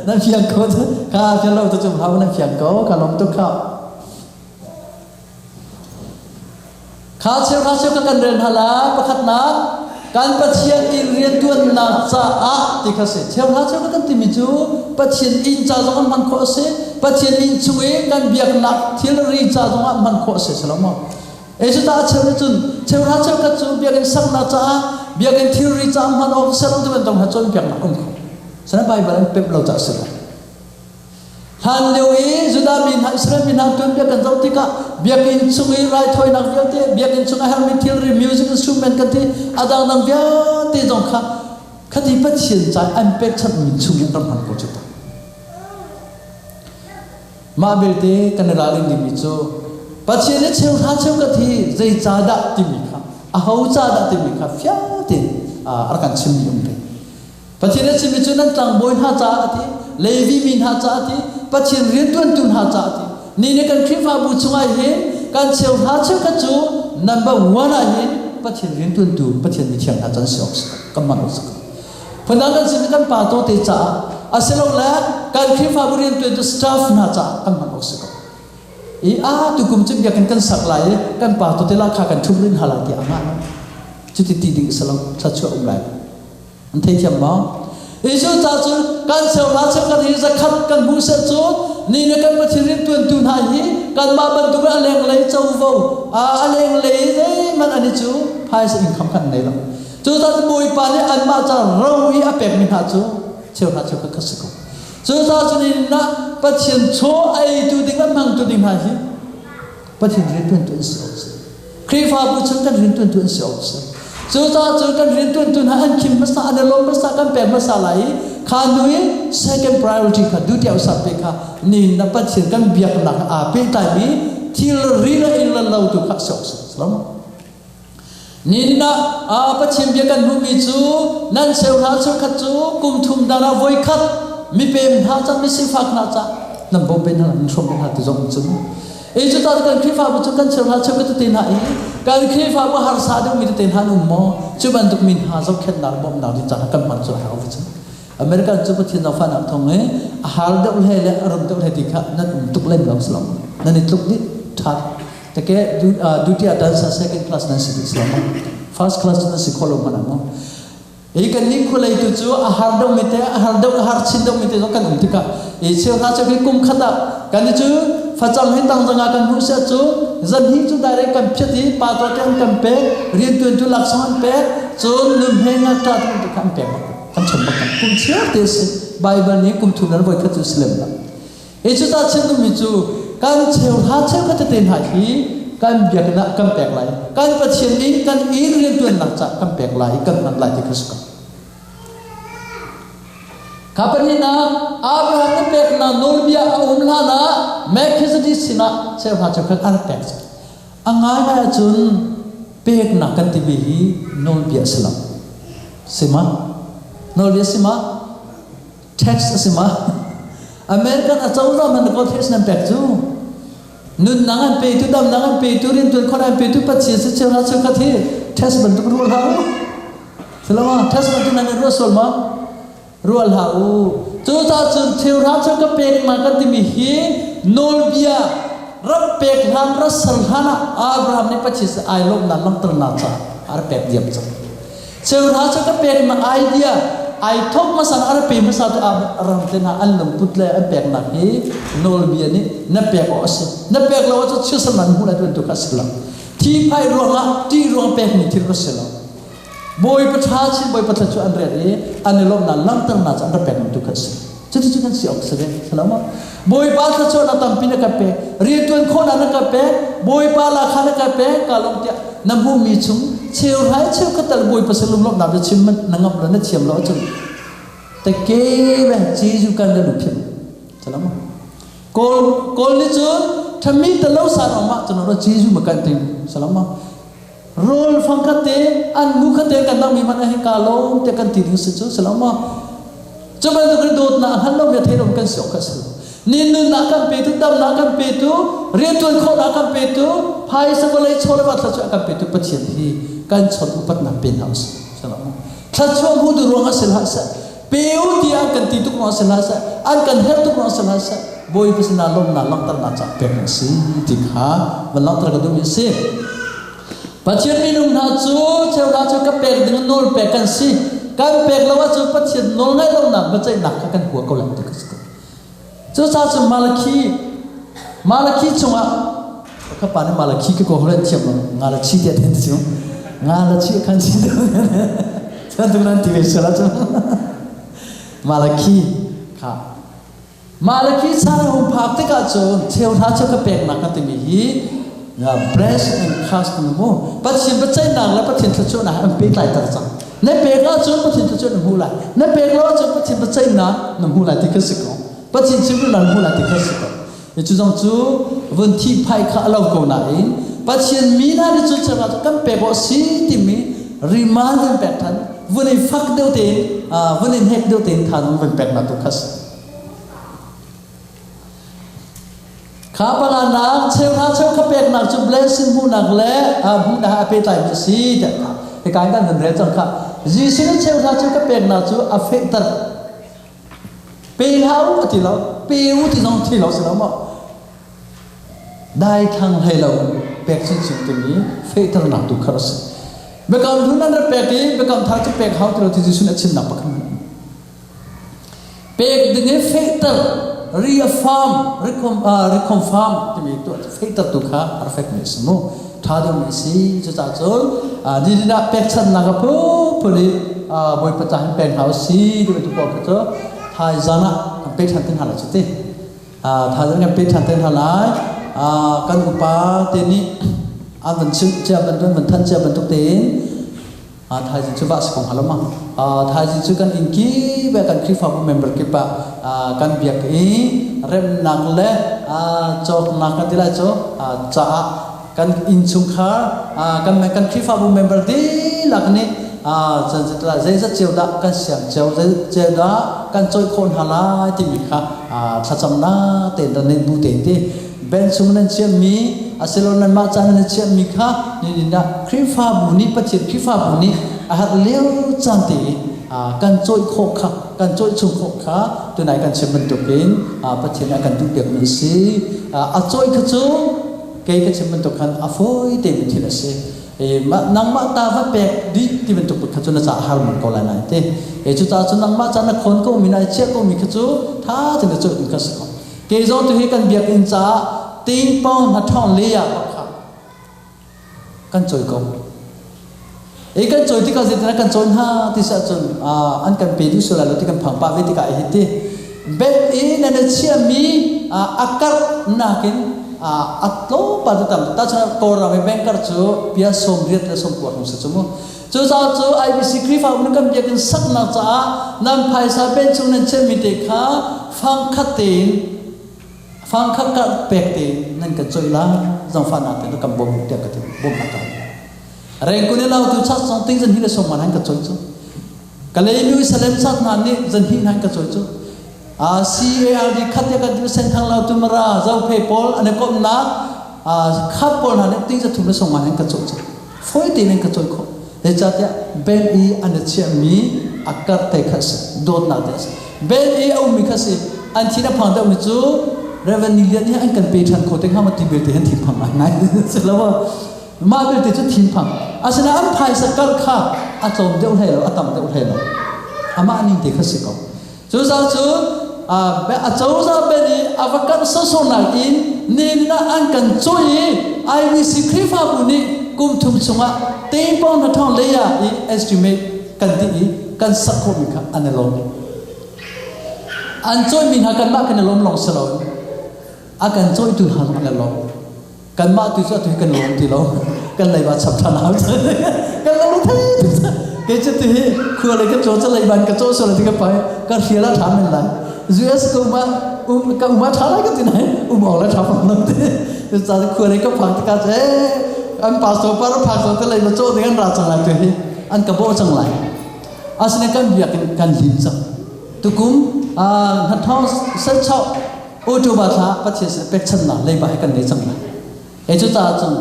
นั่นเพียงเขาข้าเพียงเราตัวจุ่มเรานั่นเพียงเขาข้าลงตัวข้าข้าเชื่อกันเรียนฮาลาประคัตนักการปฏิเสธอินเรียนตัวนักจ้าที่เขาเชื่อกันที่มีจูปฏิเสธอินจ้าจงมันขอเสียปฏิเสธอินช่วยกันเบียกนักที่เรารีจ้าจงมันขอเสียสลามจุดตาเชื่อจุนเชื่อกันจูเบียกันสังนักจ้าเบียกันที่รีจ้ามันออกเสียลงตัวเป็นตรงหัดจนเบียกนักองค์ฉะนั้นไปบ้านเป็บเราจะเสียฮันเดียวจุดามินอิสราเอลมินฮันตุนเบียกันเจ้าที่กะเบียกันช่วยไรถอยนักเบียเตเบียกันช่วยให้มีที่รีมิวสิกอินสตรูเมนต์กันที่อาดังนักเบียเตจงค่ะคดีปฏิเสธใจอันเป็ดชัดมินช่วยกันมันก็จุดมาเบลเตกันราลินดิมิโซปัจเจเนเชื่อกันที่ใจจ่าดักติมิค่ะเขาจ่าดักติมิค่ะฟิอาติอาการชิมยุ่งเลยปัจเจเนชิมิโซนั้นตั้งบอยหาจ่าติเลวีมินหาจ่าติปัจเจเรียนตุนหาจ่าตินี่เนี่ยกันคริฟาบุชงไอเห็นการเชื่อกันจูนัมเบอร์วันไอเห็นปัจเจเรียนตุนปัจเจมีเชียงหาจันเสียอกก็มันรู้สึกพนักงานสิกันป่าโตเตจ่าอาศัยลงแล้วการคริฟาบุเรียนตัวสตาฟน่าจะกันมันรู้สึกตุกุมจิบอยากกันสักหลายกันป่าตัวเตล่าขากันทุ่มเล่นหาลายที่อามานะจุดที่ตีดิ่งสลังชัดชัวร์อุ้มไหลอันที่ยังมองจุดจ้าจุดการเชื่อกันที่จะขัดกันบูเสจุดนี่เนี่ยกันมาที่เรียนตุนหายกันมาบรรทุกอะไรเลยเจ้าวูอะไรเลยมันอันนี้จูพายสิ่งคำกันไหนล่ะจูตาจะบุยปานี่อันมาจะเราอีอาเป็ดมิหาจูเชื่อกันก็สิกจูตาจุนี่นะปัจเจียนโชไอตูดิ่งกันมังตูดิ่งหายปัจเจียนเรียนตุนเสียวครีฟ้าบุชนกันเรียนตุนเสียวจูตาจูกันเรียนตุนหาอันคิมภาษาอันลมภาษากันแปลภาษาไหลข้านุย second priority ค่ะดูเดียวสับเปค่ะนี่นับปัจเจียนกันเบียกหนักเปตายมีที่รีละอินละเราตุขัดสอกสลามนี่นะปัจเจียนเบียกันหูมีจูนั่นเซลล์ขัดจูกุมทุมดาราไว้ขัดมีเป็นหาจังมีสิฟักน่าจะนั่นบ่เป็นนั่นชมเป็นหาที่จงจูจุดตากันคริฟ้าบุชกันเซลล์ก็ติดหายการคริฟ้าบุหารสาดมีติดหานุ่มมอจุบันตุกมินหาจงเข็นดาร์บอมดาร์ดิจักกันมันจะหาวิจัยอเมริกันจุดที่นาฟันอันทงหาเดาเล่อารมณ์เดาเล่ติกะนั่นตุกเล่นแบบสลามนั่นตุกดิทัดแต่แกดูที่อาจารย์ second class นั่นสิสลาม first class นั่นสิคนละมันมั้งกันนี่คนเลยตัวจูหาเดาไม่เตะหาเดาหาชินเดาไม่เตะก็กันติกะเชื่อถ้าจะไปกุมขัดกันนี่จูฟัจจำให้ตั้งจังกันรู้เสียจูจันนี่จูได้เรื่องกันพิธีปาตัวเต็มกันเป๊ะเรียนตัวหลักสอนเป๊ะจูนุ่มเฮงอัตราตัวกันเป๊ะkan cempak kum siapa sih Bible ni kum tulen boleh kerja Islam lah. Itu tak cenderung itu kan cewek kata tenha hi kan biar nak kan pek lai kan pasien ini kan ini tuan nak cak kan pek lai kan nak lai dikesuka. Kapan ni nak Abraham ni pek nak Norbia umlah nak Melchizedek sina cewek kan ada pek. Angai jun pek nak kan tibihi Norbia Islam. Sima Norbia sima tax sima American atau zaman kau tax nam pek tu nun nangan pe tu dam nangan pe tu rin tu koran pe tu patsi secara sekati tax bentuk rual hau selama tax bentuk nangan rual ma rual hau tu tak cerita cerita pek makan timihi Norbia rap pek han rasal hana Abraham ni patsi se ailom nalang ternaca ar pek diam cer cerita pek ma idea ai thok masan ar pe masa tu aram tena allam putle apek na hi Norbia ni na pek os na pek lo chu chusaman hula tu kaslam ti pai ronga ti rong pek ni ti rosela บอยประชาชิบอยประชาชนอันเรียนอันนี้ลมนั้นลังตั้งน่าจะอันดับเป็นทุกข์สิจะที่จุกันสิออกเสียสลามบอยประชาชนอันตั้งปีนักเปเรียนตัวคนอันนักเปบอยปาลาขานักเปกาลงเตียน้ำบุมีชุ่มเชี่ยวหายเชี่ยวก็แต่บอยประชาชนลมน้ำจะชิมมันนังบแล้วนั่นเชี่ยวแล้วจุแต่เก๋แบบจีจุกันเดินดุเพียงสลามโกลนี่จุทำมิตรเล่าสารออกมาจนเราจีจุมากันติงสลามโรลฟังคเตอันมุขเตกันนั่งมีมันให้กาลงเตกันติดอยู่สิจุสลามจะเป็นตัวกระโดดหน้าหันเราไม่เท่ากันเสียกันสินินนุนักกันเปิดดำนักกันเปิดเรียนตัวคนนักกันเปิดพายสักเลยชนวัดสัจกันเปิดปัจจัยที่กันชนอุปนับเป็นเอาสิสลามสัจช่วงหูดูร้องสิลาสเปียวที่อันกันติดทุกร้องสิลาสอันกันเฮตุกร้องสิลาสบอยพิษณาลมนาลังตันนาจับเป็นสิติขาวันลังตระกดูมิสิปัจจัยมีนุ่มนาจูเจ้าราชก็เป็นดึงโนลเป็นกันสิการเป็นแล้วว่าจูปัจจัยโนลไงลงนับปัจจัยหนักกันหัวเขาหลังติดกันจูซาจูมาลคีจงอ่ะข้าพเจ้ามาลคีก็เขาเล่นเทียมงาลคีเดียดเห็นจูงาลคีขันจีเดียวฉันดูนั่นทีวีสละจูมาลคีค่ะมาลคีสารหุบพักติกาจูเที่ยวท่าจูก็เป็นหนักกันตัวนี้breast and cast นั่นมั้งปัจจัยปัจจัยหนักและปัจจัยทัศน์นะมันเป็นหลายตระกูลในเบกแล้วจูปัจจัยทัศน์หนึ่งหูหลายในเบกแล้วจูปัจจัยปัจจัยหนักหนึ่งหูหลายที่เขาสึกอ๋อปัจจัยชีวิตหนึ่งหูหลายที่เขาสึกอ๋อยิ่งจูจูวันที่ไพ่ข้าเราโกนาเองปัจจัยมีนาที่จูจะมากันเบกว่าสิ่งที่มีริมาร์เป็นแบบนั้นวันนี้ฟักเดียวเต็มวันนี้เฮกเดียวเต็มทานเป็นแบบนั้นทุกข์ข้าพเจ้านักเชื่อท่าเชื่อข้าเป็ดนักจุบเลสินผู้นักเล่ผู้นักอาเปตายมิสีเด็กค่ะในการกันเรื่องจังค่ะจีสินเชื่อท่าเชื่อข้าเป็ดนักจุอาเฟตเตอร์เปียวที่เราเปียวที่น้องที่เราสิเราบอกได้ทางให้เราเป็ดสิ่งตัวนี้เฟตเตอร์นักทุกข์รัสเมื่อก่อนทุนนั้นเราเป็ดที่เมื่อก่อนท่าจะเป็ดเขาที่เราที่จีสินชินนับปักมันเป็ดดึงให้เฟตเตอร์reaffirm reconfirm ที่มีตัว factor ตุค่ะ perfectness มั้งท่าเดียวมีสิจะจัดโจดีดีนะเป็ดฉันนะครับผู้ลิบอยประจานเป็นเขาสิที่เป็นตัวก็จะท่าจานะเป็ดฉันเป็นหาอะไรจุดที่ท่าจานะเป็ดฉันเป็นหาอะไรกันอุปาเตนี้อันเป็นชื่อเจ้าเป็นเป็นท่านเจ้าเป็นตุกเตนท่าจิจุบัสของฮาลมาท่าจิจุกันอินกีแบบกันคริฟาบุเมมเบอร์กิปะกันเบียกอีเริ่มนักเล่จอกนักกันที่ละจอกจ้ากันอินชุงขากันแม่กันคริฟาบุเมมเบอร์ดีหลักนี้จันจิตระเจจะเจียวดักกันเสียงเจียวเจียวดักกันจอยคนฮาลาที่มีค่ะถ้าจำหน้าเต้นดันเน้นบูเต้นที่เบนชุมนั้นเชื่อมีอาศัยเรานั้นมาจากนั้นเชื่อมีค่ะนี่นะคริฟาบุนี้ปัจจิตคริฟาบุนี้อาจเลี้ยวจันทีกันจอยโคค่ะกันจอยชุมโคค่ะตัวไหนกันเชื่อมันตัวกินปัจจิตนั้นกันตุกเดียกมีสิจอยขจูเกี่ยกันเชื่อมันตัวกันฟอยเต็มที่ละสินังมาตาว่าเป็ดดีที่เป็นตัวขจูน่าจะหามันก็แล้วนะจุดจ้าจุดนังมาจากนั้นคนก็มีนายเชื่อก็มีขจูท่าจะได้จอยถึงกันสักเกี่ยจนตัวให้กันเบียกอินจ้าตีนป้องหัดท่องเลี้ยค่ะกันจอยก็กันจอยที่เขาจะทำกันจอยห้าที่สัจจนอันกันเป็นที่สุดแล้วที่กันผังป่าวิธีการเหตุเบ็ดนั่นเชื่อมีอาการนักนอัตโลปัจจุบันแต่ฉันโกราไม่แบ่งกันจูเปียสมเรียดและสมควรของสัจจ์มั้งจูจ้าจูไอวิสิคริฟ้ามันกันเบียกันสักนักจ้านำภายสาเป็นชุนนั้นเชื่อมีเด็กค่ะฟังขัดเต็นฟังขัดกัดเป็ดเต็นนั่นกันจอยละจังฟันอาเต็นแล้วกันบ่มเดียกันบ่มอะไรเรื่องคนนี้เราดูชัดสองทิ้งจันทีละสองมันให้กันจอยจูก็เลยมีวิสัยชัดนั้นนี่จันทีให้กันจอยจูCARD ขัดกันดูเส้นทางเราตุมราเจ้าเพย์พอลอันนี้ก็นักขับพอลนั้นทิ้งจะถูกละสองมันให้กันจอยจูฟอยตีนึงกันจอยเขาเดี๋ยวจะเดี๋ยวเบนอีอันนี้เชื่อมีอาการเตะขัดโดนนักเดี๋ยวเบนอีเอามีขัดอันที่น่าพังเดี๋ยวนี้จูเรเวนิเลียนี่อันกันไปทันโคตรห้ามาตีเบลที่เห็นทีมพังอะไรเสร็จแล้วว่ามาเบลที่จะทีมพังอาศัยอันภายสักการข้าอาจอมเดียวให้เราอาตมเดียวให้เราอามาอันนี้เด็กขัดก็จูจ้าจูอาจารย์จะเป็นอาวักันสสนักอินนี่นะอันกันช่วยไอวิสิคริฟาบุนี กุมทุมสุงะเต็มป้อนท่องเลยอ่ะอี estimate กันที่กันสักคนมีค่ะอันนั้นลงอันจอยมีหากันมากกันลงลงสลายอาการจอยตุนหากันลงกันมากตุนจะตุนกันลงที่ลงกันเลยว่าฉับทานเอากันลงที่เกิดจะตุนคืออะไรกันโจจะเลยบันกันโจสลายที่กันไปกันเสียแล้วถามมันเลยUS ก็มาก็มาถามอะไรกันที่ไหนออกแล้วถามมันนั่นที่จะคืออะไรก็พังที่กันอัน pastor ปาร์พักสักเลยมาโจdenganราจังไรตัวนี้อันกระโบจังไรอาศัยกันเบียกันลิ้นจังตุกุมหัดท้องเส้นเช่าโอจูบาทาปัจเจกเป็กชันน่ะเลยไปกันนี้จังไรเอจุตาจัง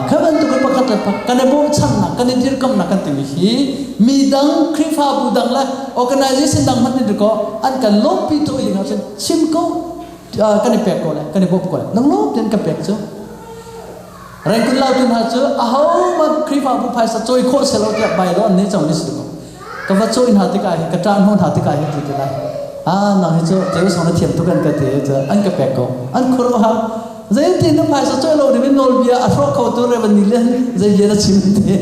ข้ามันตุกุปะขัดปะกันโบชันน่ะกันดีรกำนักกันติมิฮีมีดังคริฟาบูดังละ organization ดังมันนี่ดูก็อันกันลบปีตัวเองเขาเช่นชิมก็กันเป็กก็เลยกันโบก็เลยนังลบเดินกันเป็กจ้ะเรื่องคุณเล่าถึงหาเจอมาคริฟาบุพายสัจอยโคเสลล์จะไปร้อนนี้จังนี้สิลูกก็ว่าจอยหาติกายกระจานห้องหาติกายที่ที่ไรนั่งให้เจอเจ้าสองนักเทียมทุกคนก็เจออันก็แปลกก็อันครูฮะใจที่น้ำพายสัจอยเราเดี๋ยวโนลเบียอัฟรเขาตัวเรวันนี้เลยใจเย็นชิมเถอะ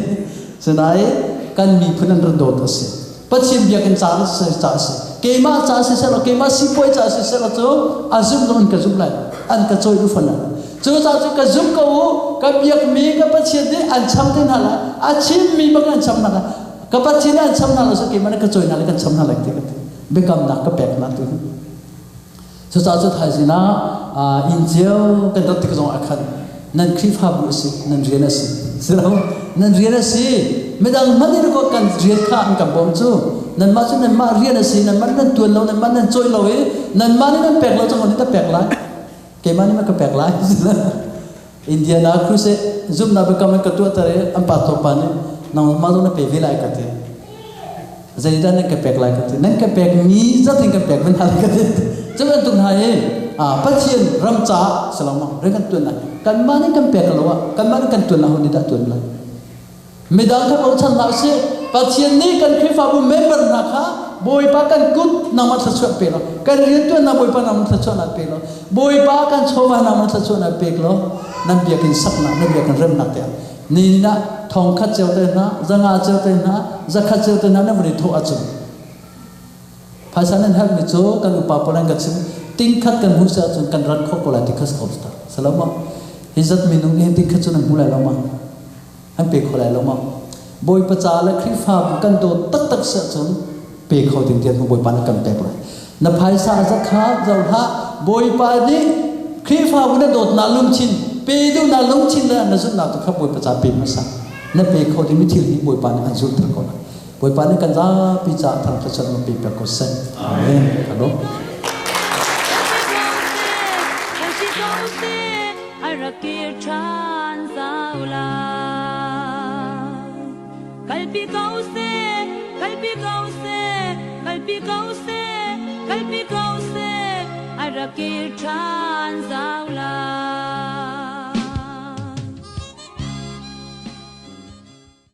ฉะนั้นกันมีพนันระดมตัวสิปัจฉิมเบียกันจ้าสิจ้าสิเกมาจ้าสิเสร็จแล้วเกมาสิป่วยจ้าสิเสร็จแล้วจ้าอาจุมโดนกระจุมไหลอันกระจอยรู้ฟันนะจู่จ้าจู่กระจุมก็วูกับเบียกมีกับปัจฉิมนี่อันช้ำที่นั่นละอาชิมมีบางอันช้ำนั่นละกับปัจฉิมอันช้ำนั่นละสักเกมันกระจอยนั่นละกันช้ำนั่นละที่กันเบกำนักกับแปลกนักตัวจู่จ้าจู่ไทยสินะอินเดียกันตัดติกจงอาคันนั่นคลิปฮาบุสินั่นเรียนสิสิเรานั่นเรียนสิไม่ดังมันนี่เรากันเรียนข้ามกับบอมจู่นั่นมาจู่นั่นมาเรียนสินั่นมันนั่นตัวเรานั่นมันนั่นจอยเรานั่นมันนี่นั่นแปลกเราจังหวะนี้นั่นแปลกไรเกมันนี่มันก็แปลกไรสิละอินเดียนักครูเซซุ่มนับกำมันกระตัวตระอันปัตตปานี่น้องมาดูนั่นเป็นวิไลกันที่ใจด้านนั่นก็แปลกไรกันที่นั่นก็แปลกมีจัดถึงก็แปลกเป็นอะไรกันที่จะเป็นตุนหายปัจเจียนรำจ่าสลามังเรื่องกันตัวนั้นกันมานี่กันแปลกกันหรอวะกันมานี่กันตัวนั้นคนนี้ได้ตัวนั้นไม่ได้ครับเอาฉันเล่าสิปัจเจียนนี้กันคริฟาบุเมมเบอร์นะคะบอยปากันกุดนามันทัศน์เปล่ากันเรียนตัวนาบอยปานามันทัศน์นัดเปล่าบอยปากันโชว์นามันทัศน์นัดเปล่านั่นเบียกินสักนานั่นเบียกันเริ่มนัดเดียวนี่นะทองขัดเจ้าเต้นนะจังอาเจ้าเต้นนะจักขัดเจ้าเต้นนะนั่นมันได้โทอาจุภาษานั้นฮักมิโจกันอุปปนังกัจฉิมติงขัดกันหุ่นเสียจนกันรัดข้อโกลาติคัสขอบสตาสลามาฮิจัดมินุงเฮติงขัดจนหุ่นไหลลงมาอันเปกเขาไหลลงมาบอยประจาและคริฟาบุกันโดตักตักเสียจนเปกเขาถึงเทียนของบอยปานกันแตกเลยนับภายสาจักขาเจ้าฮะบอยปานีคริฟาบุนั้นโดดนาลุมชินเปดูนาลุมชินเลยนั่นสุดนาตุขับบอยประจาเปมาสักนั่นเปกเขาที่มิถิลีบอยปานอันสุดทั้งคนบอยปานกันจ้าพิจารทางประชันมันเปกก็เส้นอาเมนครับ Arakir chan saula kalpi kause kalpi kause kalpi kause kalpi kause arakir chan saula